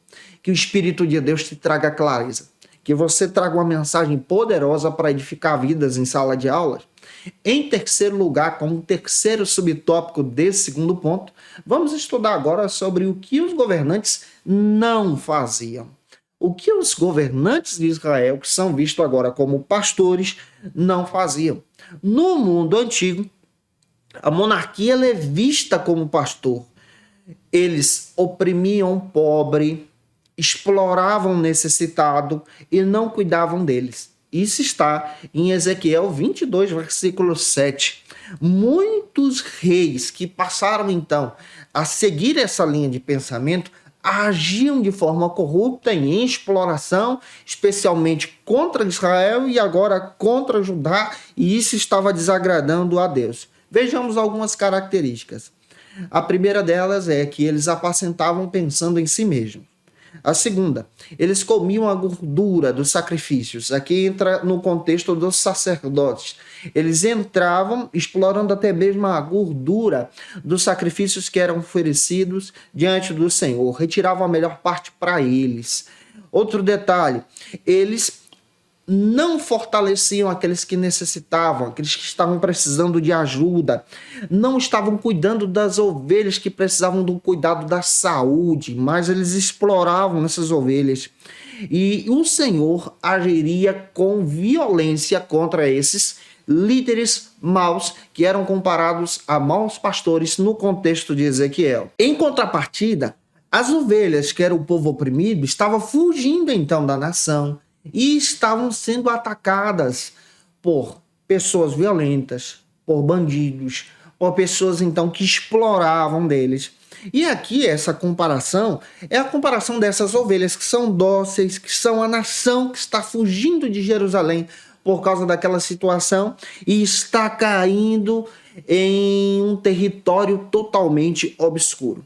que o Espírito de Deus te traga clareza, que você traga uma mensagem poderosa para edificar vidas em sala de aula. Em terceiro lugar, como terceiro subtópico desse segundo ponto, vamos estudar agora sobre o que os governantes não faziam. O que os governantes de Israel, que são vistos agora como pastores, não faziam. No mundo antigo, a monarquia ela é vista como pastor. Eles oprimiam o pobre, exploravam o necessitado e não cuidavam deles. Isso está em Ezequiel 22, versículo 7. Muitos reis que passaram então a seguir essa linha de pensamento agiam de forma corrupta em exploração, especialmente contra Israel e agora contra Judá, e isso estava desagradando a Deus. Vejamos algumas características. A primeira delas é que eles apacentavam pensando em si mesmos. A segunda, eles comiam a gordura dos sacrifícios. Aqui entra no contexto dos sacerdotes. Eles entravam explorando até mesmo a gordura dos sacrifícios que eram oferecidos diante do Senhor. Retiravam a melhor parte para eles. Outro detalhe, eles não fortaleciam aqueles que necessitavam, aqueles que estavam precisando de ajuda, não estavam cuidando das ovelhas que precisavam do cuidado da saúde, mas eles exploravam essas ovelhas. E o Senhor agiria com violência contra esses líderes maus que eram comparados a maus pastores no contexto de Ezequiel. Em contrapartida, as ovelhas, que era o povo oprimido, estavam fugindo então da nação e estavam sendo atacadas por pessoas violentas, por bandidos, por pessoas então que exploravam deles. E aqui essa comparação é a comparação dessas ovelhas que são dóceis, que são a nação que está fugindo de Jerusalém por causa daquela situação e está caindo em um território totalmente obscuro.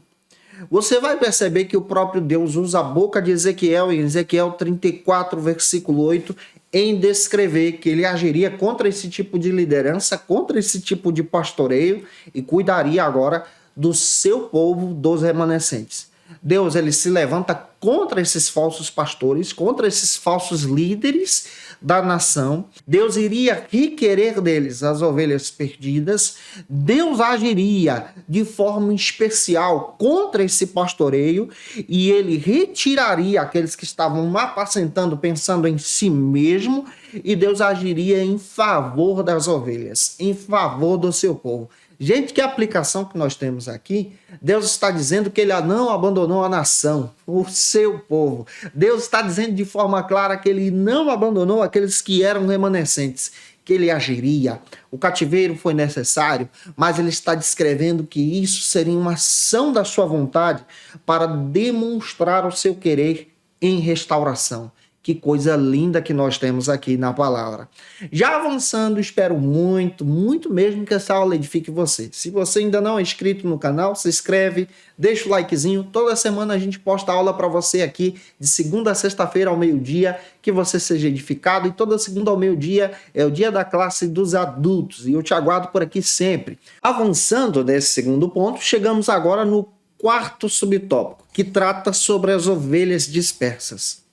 Você vai perceber que o próprio Deus usa a boca de Ezequiel, em Ezequiel 34, versículo 8, em descrever que ele agiria contra esse tipo de liderança, contra esse tipo de pastoreio e cuidaria agora do seu povo, dos remanescentes. Deus ele se levanta contra esses falsos pastores, contra esses falsos líderes da nação. Deus iria requerer deles as ovelhas perdidas. Deus agiria de forma especial contra esse pastoreio e ele retiraria aqueles que estavam apacentando, pensando em si mesmo, e Deus agiria em favor das ovelhas, em favor do seu povo. Gente, que aplicação que nós temos aqui. Deus está dizendo que ele não abandonou a nação, o seu povo. Deus está dizendo de forma clara que ele não abandonou aqueles que eram remanescentes, que ele agiria. O cativeiro foi necessário, mas ele está descrevendo que isso seria uma ação da sua vontade para demonstrar o seu querer em restauração. Que coisa linda que nós temos aqui na palavra. Já avançando, espero muito, muito mesmo que essa aula edifique você. Se você ainda não é inscrito no canal, se inscreve, deixa o likezinho. Toda semana a gente posta aula para você aqui, de segunda a sexta-feira ao meio-dia, que você seja edificado. E toda segunda ao meio-dia é o dia da classe dos adultos. E eu te aguardo por aqui sempre. Avançando nesse segundo ponto, chegamos agora no quarto subtópico, que trata sobre as ovelhas dispersas.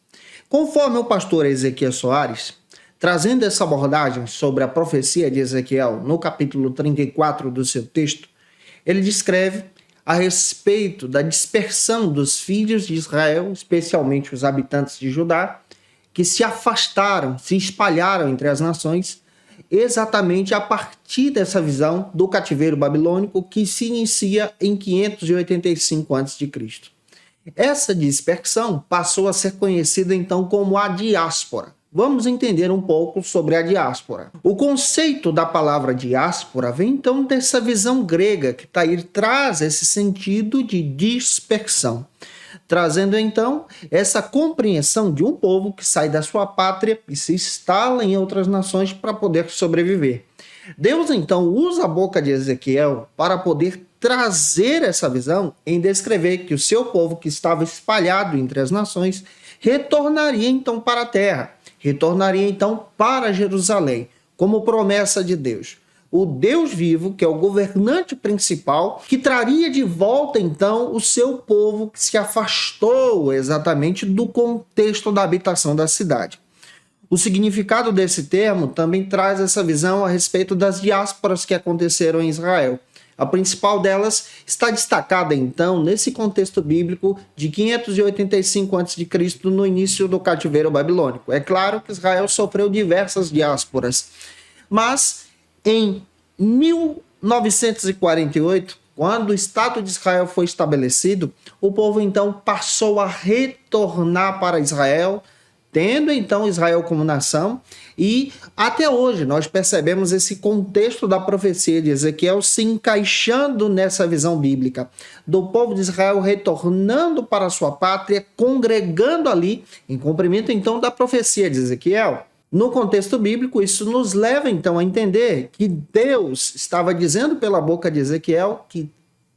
Conforme o pastor Ezequiel Soares, trazendo essa abordagem sobre a profecia de Ezequiel no capítulo 34 do seu texto, ele descreve a respeito da dispersão dos filhos de Israel, especialmente os habitantes de Judá, que se afastaram, se espalharam entre as nações, exatamente a partir dessa visão do cativeiro babilônico que se inicia em 585 a.C. Essa dispersão passou a ser conhecida então como a diáspora. Vamos entender um pouco sobre a diáspora. O conceito da palavra diáspora vem então dessa visão grega que traz esse sentido de dispersão, trazendo então essa compreensão de um povo que sai da sua pátria e se instala em outras nações para poder sobreviver. Deus então usa a boca de Ezequiel para poder trazer essa visão em descrever que o seu povo que estava espalhado entre as nações retornaria então para a terra, retornaria então para Jerusalém, como promessa de Deus. O Deus vivo, que é o governante principal, que traria de volta então o seu povo que se afastou exatamente do contexto da habitação da cidade. O significado desse termo também traz essa visão a respeito das diásporas que aconteceram em Israel. A principal delas está destacada, então, nesse contexto bíblico de 585 a.C., no início do cativeiro babilônico. É claro que Israel sofreu diversas diásporas, mas em 1948, quando o Estado de Israel foi estabelecido, o povo, então, passou a retornar para Israel, tendo então Israel como nação, e até hoje nós percebemos esse contexto da profecia de Ezequiel se encaixando nessa visão bíblica, do povo de Israel retornando para a sua pátria, congregando ali, em cumprimento então da profecia de Ezequiel. No contexto bíblico, isso nos leva então a entender que Deus estava dizendo pela boca de Ezequiel que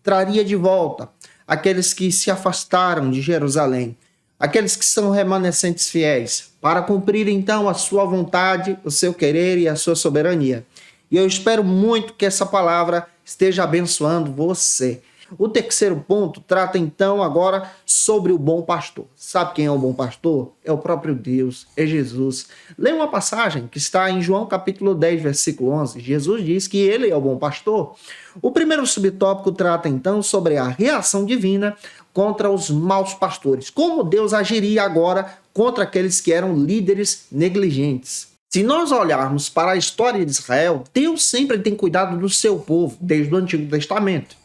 traria de volta aqueles que se afastaram de Jerusalém, aqueles que são remanescentes fiéis, para cumprir então a sua vontade, o seu querer e a sua soberania. E eu espero muito que essa palavra esteja abençoando você. O terceiro ponto trata então agora sobre o bom pastor. Sabe quem é o bom pastor? É o próprio Deus, é Jesus. Leia uma passagem que está em João capítulo 10, versículo 11. Jesus diz que ele é o bom pastor. O primeiro subtópico trata então sobre a reação divina contra os maus pastores. Como Deus agiria agora contra aqueles que eram líderes negligentes. Se nós olharmos para a história de Israel, Deus sempre tem cuidado do seu povo, desde o Antigo Testamento.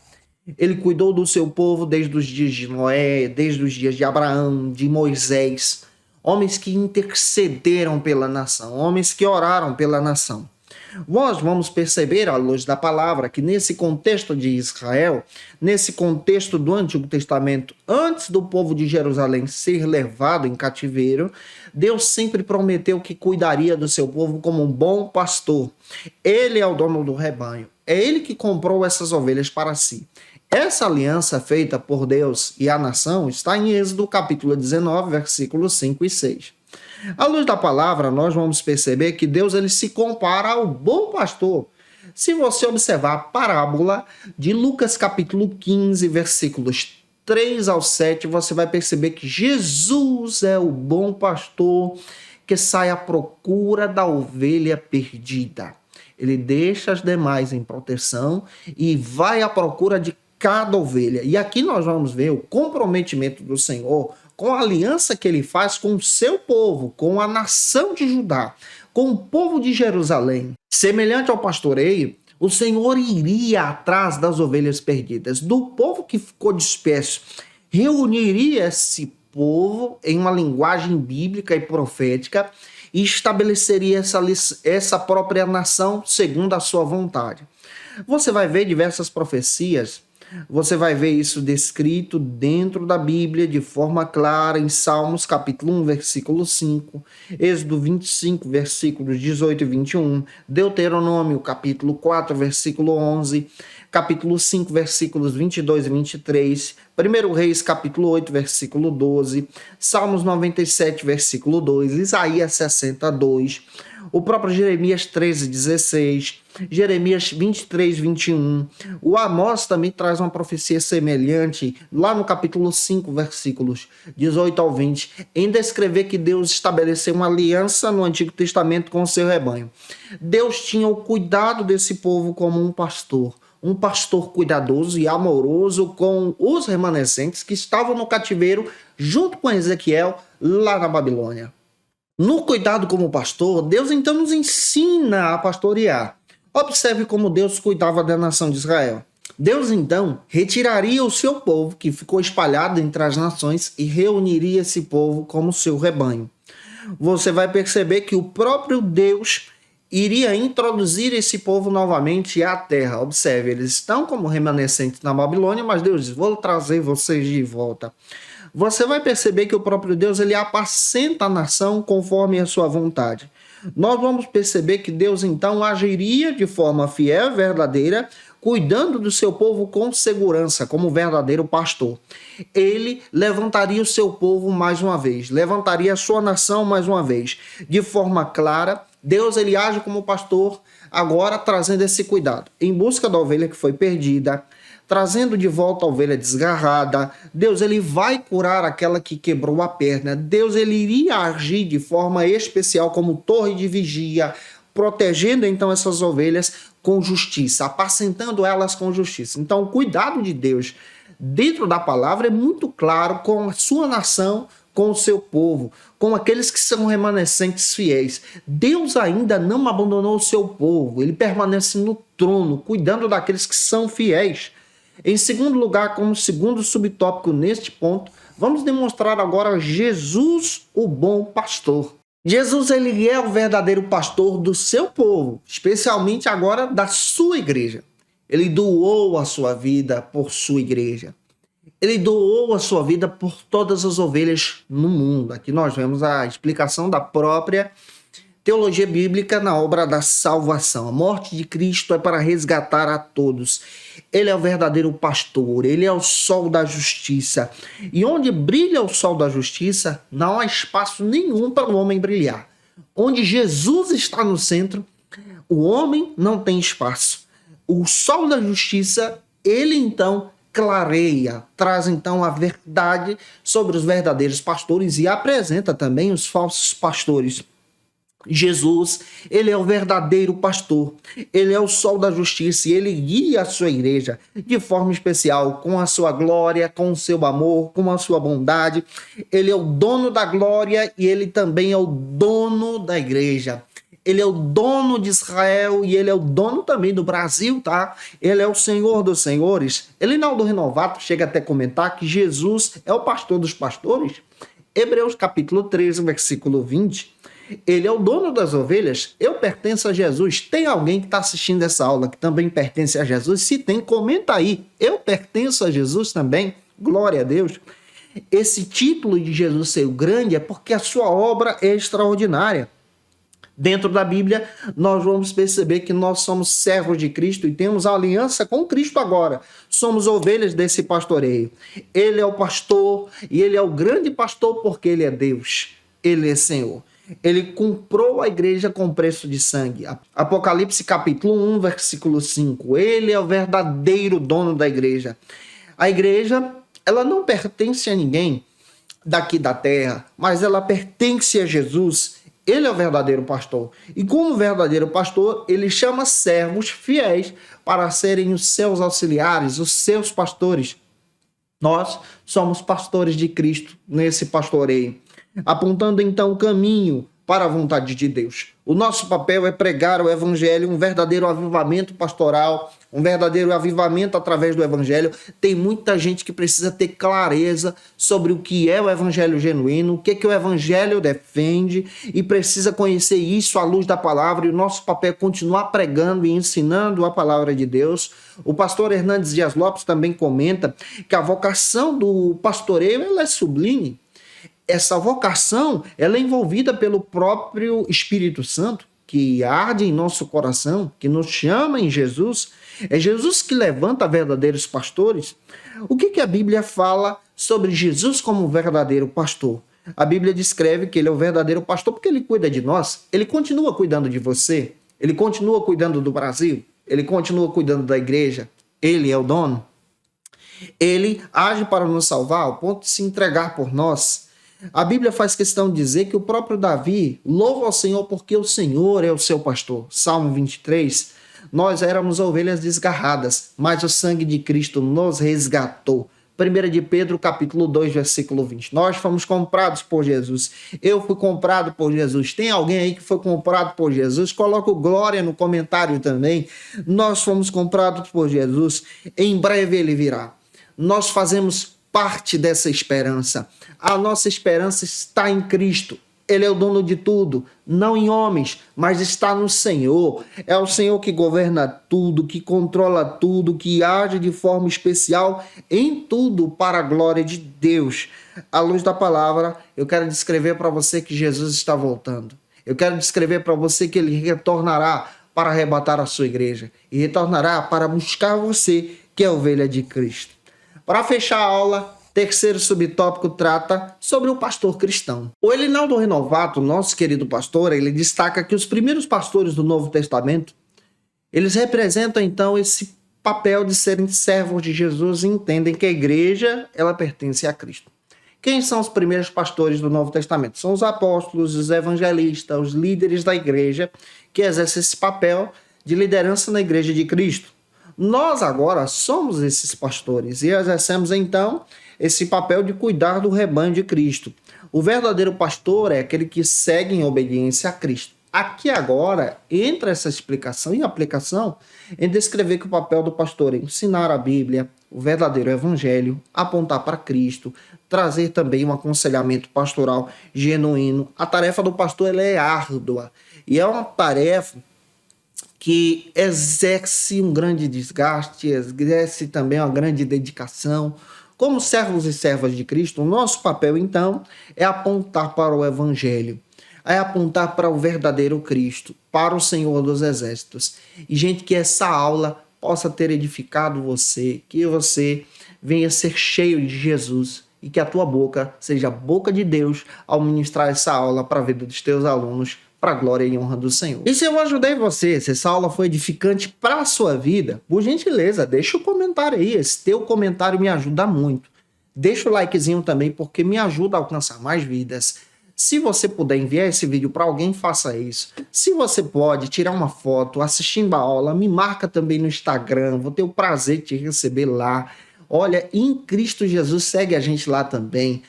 Ele cuidou do seu povo desde os dias de Noé, desde os dias de Abraão, de Moisés. Homens que intercederam pela nação, homens que oraram pela nação. Nós vamos perceber, à luz da palavra, que nesse contexto de Israel, nesse contexto do Antigo Testamento, antes do povo de Jerusalém ser levado em cativeiro, Deus sempre prometeu que cuidaria do seu povo como um bom pastor. Ele é o dono do rebanho. É ele que comprou essas ovelhas para si. Essa aliança feita por Deus e a nação está em Êxodo capítulo 19, versículos 5 e 6. À luz da palavra, nós vamos perceber que Deus ele se compara ao bom pastor. Se você observar a parábola de Lucas capítulo 15, versículos 3 ao 7, você vai perceber que Jesus é o bom pastor que sai à procura da ovelha perdida. Ele deixa as demais em proteção e vai à procura de cada ovelha. E aqui nós vamos ver o comprometimento do Senhor com a aliança que ele faz com o seu povo, com a nação de Judá, com o povo de Jerusalém. Semelhante ao pastoreio, o Senhor iria atrás das ovelhas perdidas, do povo que ficou disperso. Reuniria esse povo em uma linguagem bíblica e profética e estabeleceria essa própria nação segundo a sua vontade. Você vai ver diversas profecias. Você vai ver isso descrito dentro da Bíblia de forma clara em Salmos capítulo 1, versículo 5, Êxodo 25, versículos 18 e 21, Deuteronômio capítulo 4, versículo 11, capítulo 5, versículos 22 e 23, 1 Reis capítulo 8, versículo 12, Salmos 97, versículo 2, Isaías 62, o próprio Jeremias 13, 16, Jeremias 23, 21. O Amós também traz uma profecia semelhante lá no capítulo 5, versículos 18 ao 20, em descrever que Deus estabeleceu uma aliança no Antigo Testamento com o seu rebanho. Deus tinha o cuidado desse povo como um pastor cuidadoso e amoroso com os remanescentes que estavam no cativeiro junto com Ezequiel lá na Babilônia. No cuidado como pastor, Deus então nos ensina a pastorear. Observe como Deus cuidava da nação de Israel. Deus então retiraria o seu povo que ficou espalhado entre as nações e reuniria esse povo como seu rebanho. Você vai perceber que o próprio Deus iria introduzir esse povo novamente à terra. Observe, eles estão como remanescentes na Babilônia, mas Deus diz, vou trazer vocês de volta. Você vai perceber que o próprio Deus ele apacenta a nação conforme a sua vontade. Nós vamos perceber que Deus então agiria de forma fiel e verdadeira, cuidando do seu povo com segurança, como verdadeiro pastor. Ele levantaria o seu povo mais uma vez, levantaria a sua nação mais uma vez. De forma clara, Deus ele age como pastor, agora trazendo esse cuidado, em busca da ovelha que foi perdida, trazendo de volta a ovelha desgarrada. Deus ele vai curar aquela que quebrou a perna. Deus ele iria agir de forma especial como torre de vigia, protegendo então essas ovelhas com justiça, apacentando elas com justiça. Então o cuidado de Deus dentro da palavra é muito claro com a sua nação, com o seu povo, com aqueles que são remanescentes fiéis. Deus ainda não abandonou o seu povo, ele permanece no trono, cuidando daqueles que são fiéis. Em segundo lugar, como segundo subtópico neste ponto, vamos demonstrar agora Jesus, o bom pastor. Jesus ele é o verdadeiro pastor do seu povo, especialmente agora da sua igreja. Ele doou a sua vida por sua igreja. Ele doou a sua vida por todas as ovelhas no mundo. Aqui nós vemos a explicação da própria teologia bíblica na obra da salvação. A morte de Cristo é para resgatar a todos. Ele é o verdadeiro pastor, ele é o sol da justiça. E onde brilha o sol da justiça, não há espaço nenhum para o homem brilhar. Onde Jesus está no centro, o homem não tem espaço. O sol da justiça, ele então clareia, traz então a verdade sobre os verdadeiros pastores e apresenta também os falsos pastores. Jesus, ele é o verdadeiro pastor, ele é o sol da justiça e ele guia a sua igreja de forma especial, com a sua glória, com o seu amor, com a sua bondade. Ele é o dono da glória e ele também é o dono da igreja. Ele é o dono de Israel e ele é o dono também do Brasil, tá? Ele é o Senhor dos senhores. Elinaldo Renovato chega até a comentar que Jesus é o pastor dos pastores. Hebreus capítulo 13, versículo 20. Ele é o dono das ovelhas, eu pertenço a Jesus. Tem alguém que está assistindo essa aula que também pertence a Jesus? Se tem, comenta aí. Eu pertenço a Jesus também. Glória a Deus. Esse título de Jesus ser o grande é porque a sua obra é extraordinária. Dentro da Bíblia, nós vamos perceber que nós somos servos de Cristo e temos aliança com Cristo agora. Somos ovelhas desse pastoreio. Ele é o pastor e ele é o grande pastor porque ele é Deus. Ele é Senhor. Ele comprou a igreja com preço de sangue. Apocalipse capítulo 1, versículo 5. Ele é o verdadeiro dono da igreja. A igreja, ela não pertence a ninguém daqui da terra, mas ela pertence a Jesus. Ele é o verdadeiro pastor. E como verdadeiro pastor, ele chama servos fiéis para serem os seus auxiliares, os seus pastores. Nós somos pastores de Cristo nesse pastoreio, apontando então o caminho para a vontade de Deus. O nosso papel é pregar o evangelho, um verdadeiro avivamento pastoral, um verdadeiro avivamento através do evangelho. Tem muita gente que precisa ter clareza sobre o que é o evangelho genuíno, o que o evangelho defende, e precisa conhecer isso à luz da palavra. E o nosso papel é continuar pregando e ensinando a palavra de Deus. O pastor Hernandes Dias Lopes também comenta que a vocação do pastoreio ela é sublime. Essa vocação ela é envolvida pelo próprio Espírito Santo, que arde em nosso coração, que nos chama em Jesus. É Jesus que levanta verdadeiros pastores. O que a Bíblia fala sobre Jesus como verdadeiro pastor? A Bíblia descreve que ele é o verdadeiro pastor porque ele cuida de nós. Ele continua cuidando de você. Ele continua cuidando do Brasil. Ele continua cuidando da igreja. Ele é o dono. Ele age para nos salvar ao ponto de se entregar por nós. A Bíblia faz questão de dizer que o próprio Davi louva ao Senhor porque o Senhor é o seu pastor. Salmo 23, nós éramos ovelhas desgarradas, mas o sangue de Cristo nos resgatou. 1 de Pedro, capítulo 2, versículo 20. Nós fomos comprados por Jesus. Eu fui comprado por Jesus. Tem alguém aí que foi comprado por Jesus? Coloca o glória no comentário também. Nós fomos comprados por Jesus. Em breve ele virá. Nós fazemos parte dessa esperança. A nossa esperança está em Cristo. Ele é o dono de tudo, não em homens, mas está no Senhor. É o Senhor que governa tudo, que controla tudo, que age de forma especial em tudo para a glória de Deus. À luz da palavra, eu quero descrever para você que Jesus está voltando. Eu quero descrever para você que ele retornará para arrebatar a sua igreja e retornará para buscar você, que é a ovelha de Cristo. Para fechar a aula, terceiro subtópico trata sobre o pastor cristão. O Elinaldo Renovato, nosso querido pastor, ele destaca que os primeiros pastores do Novo Testamento, eles representam então esse papel de serem servos de Jesus e entendem que a igreja, ela pertence a Cristo. Quem são os primeiros pastores do Novo Testamento? São os apóstolos, os evangelistas, os líderes da igreja que exercem esse papel de liderança na igreja de Cristo. Nós agora somos esses pastores e exercemos então esse papel de cuidar do rebanho de Cristo. O verdadeiro pastor é aquele que segue em obediência a Cristo. Aqui agora entra essa explicação e aplicação em descrever que o papel do pastor é ensinar a Bíblia, o verdadeiro evangelho, apontar para Cristo, trazer também um aconselhamento pastoral genuíno. A tarefa do pastor ela é árdua e é uma tarefa que exerce um grande desgaste, exerce também uma grande dedicação. Como servos e servas de Cristo, o nosso papel, então, é apontar para o Evangelho, é apontar para o verdadeiro Cristo, para o Senhor dos Exércitos. E, gente, que essa aula possa ter edificado você, que você venha ser cheio de Jesus e que a tua boca seja a boca de Deus ao ministrar essa aula para a vida dos teus alunos, para a glória e honra do Senhor. E se eu ajudei você, se essa aula foi edificante para a sua vida, por gentileza, deixa o comentário aí. Esse teu comentário me ajuda muito. Deixa o likezinho também, porque me ajuda a alcançar mais vidas. Se você puder enviar esse vídeo para alguém, faça isso. Se você pode tirar uma foto assistindo a aula, me marca também no Instagram. Vou ter o prazer de te receber lá. Olha, em Cristo Jesus, segue a gente lá também.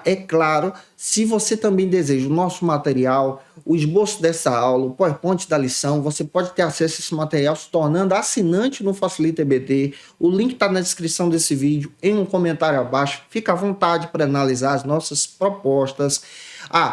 É claro, se você também deseja o nosso material, o esboço dessa aula, o PowerPoint da lição, você pode ter acesso a esse material se tornando assinante no Facilita EBD. O link está na descrição desse vídeo, em um comentário abaixo. Fica à vontade para analisar as nossas propostas.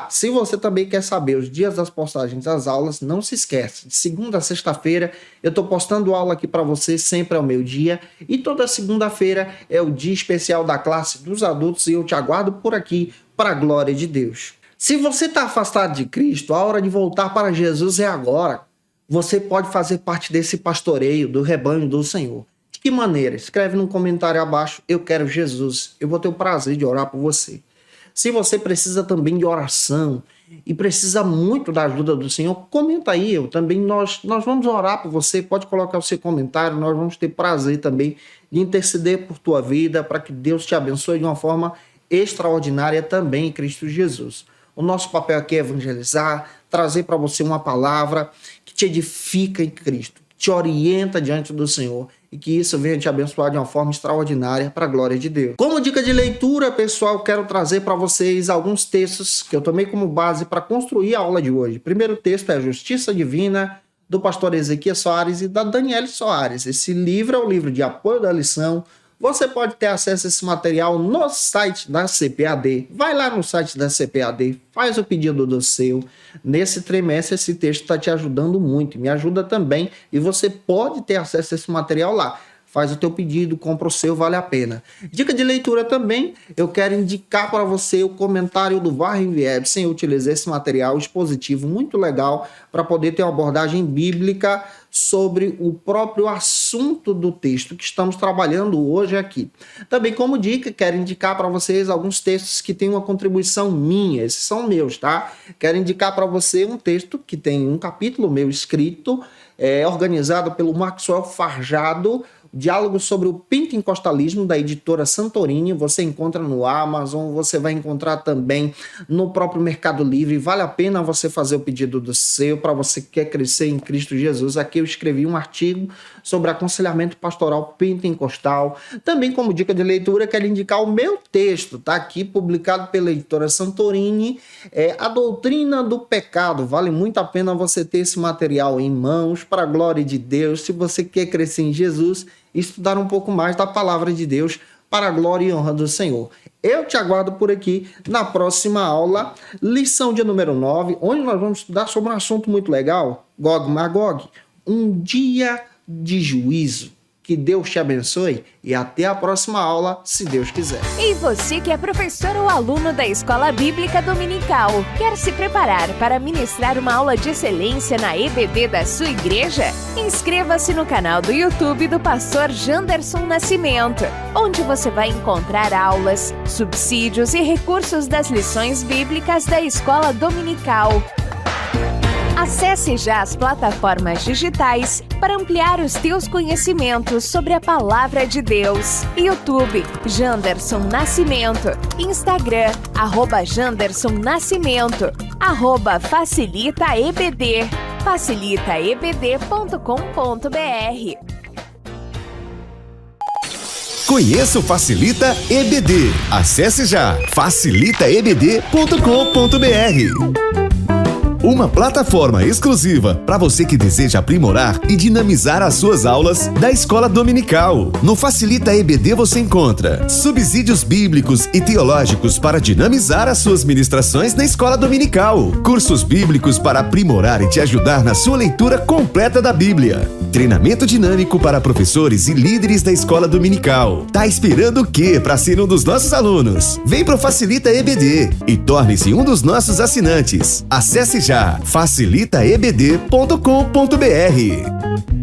Se você também quer saber os dias das postagens das aulas, não se esqueça, de segunda a sexta-feira eu estou postando aula aqui para você, sempre ao meio-dia, e toda segunda-feira é o dia especial da classe dos adultos e eu te aguardo por aqui para a glória de Deus. Se você está afastado de Cristo, a hora de voltar para Jesus é agora. Você pode fazer parte desse pastoreio do rebanho do Senhor. De que maneira? Escreve no comentário abaixo, eu quero Jesus. Eu vou ter o prazer de orar por você. Se você precisa também de oração e precisa muito da ajuda do Senhor, comenta aí. Nós vamos orar por você. Pode colocar o seu comentário. Nós vamos ter prazer também de interceder por tua vida, para que Deus te abençoe de uma forma extraordinária também em Cristo Jesus. O nosso papel aqui é evangelizar, trazer para você uma palavra que te edifica em Cristo, te orienta diante do Senhor, e que isso venha te abençoar de uma forma extraordinária para a glória de Deus. Como dica de leitura, pessoal, quero trazer para vocês alguns textos que eu tomei como base para construir a aula de hoje. O primeiro texto é a Justiça Divina, do pastor Ezequias Soares e da Daniele Soares. Esse livro é o livro de apoio da lição. Você pode ter acesso a esse material no site da CPAD. Vai lá no site da CPAD, faz o pedido do seu. Nesse trimestre, esse texto está te ajudando muito, me ajuda também. E você pode ter acesso a esse material lá. Faz o teu pedido, compra o seu, vale a pena. Dica de leitura também, eu quero indicar para você o comentário do Warren Wiersbe. Eu utilizei esse material expositivo muito legal para poder ter uma abordagem bíblica sobre o próprio assunto do texto que estamos trabalhando hoje aqui. Também, como dica, quero indicar para vocês alguns textos que têm uma contribuição minha. Esses são meus, tá? Quero indicar para você um texto que tem um capítulo meu escrito, organizado pelo Maxwell Farjado, Diálogo sobre o Pentecostalismo, da editora Santorini. Você encontra no Amazon, você vai encontrar também no próprio Mercado Livre. Vale a pena você fazer o pedido do seu, para você que quer crescer em Cristo Jesus. Aqui eu escrevi um artigo sobre aconselhamento pastoral pentecostal. Também, como dica de leitura, quero indicar o meu texto, tá aqui publicado pela editora Santorini, A Doutrina do Pecado. Vale muito a pena você ter esse material em mãos, para a glória de Deus. Se você quer crescer em Jesus, estudar um pouco mais da palavra de Deus, para a glória e honra do Senhor. Eu te aguardo por aqui na próxima aula, lição de número 9, onde nós vamos estudar sobre um assunto muito legal, Gog Magog, um dia de juízo. Que Deus te abençoe e até a próxima aula, se Deus quiser. E você que é professor ou aluno da Escola Bíblica Dominical, quer se preparar para ministrar uma aula de excelência na EBD da sua igreja? Inscreva-se no canal do YouTube do pastor Janderson Nascimento, onde você vai encontrar aulas, subsídios e recursos das lições bíblicas da Escola Dominical. Acesse já as plataformas digitais para ampliar os teus conhecimentos sobre a Palavra de Deus. YouTube, Janderson Nascimento. Instagram, @Janderson Nascimento. @FacilitaEBD. facilitaebd.com.br. Conheça o Facilita EBD. Acesse já facilitaebd.com.br. Uma plataforma exclusiva para você que deseja aprimorar e dinamizar as suas aulas da Escola Dominical. No Facilita EBD você encontra subsídios bíblicos e teológicos para dinamizar as suas ministrações na Escola Dominical, cursos bíblicos para aprimorar e te ajudar na sua leitura completa da Bíblia, treinamento dinâmico para professores e líderes da Escola Dominical. Tá esperando o quê para ser um dos nossos alunos? Vem pro Facilita EBD e torne-se um dos nossos assinantes. Acesse já facilitaebd.com.br.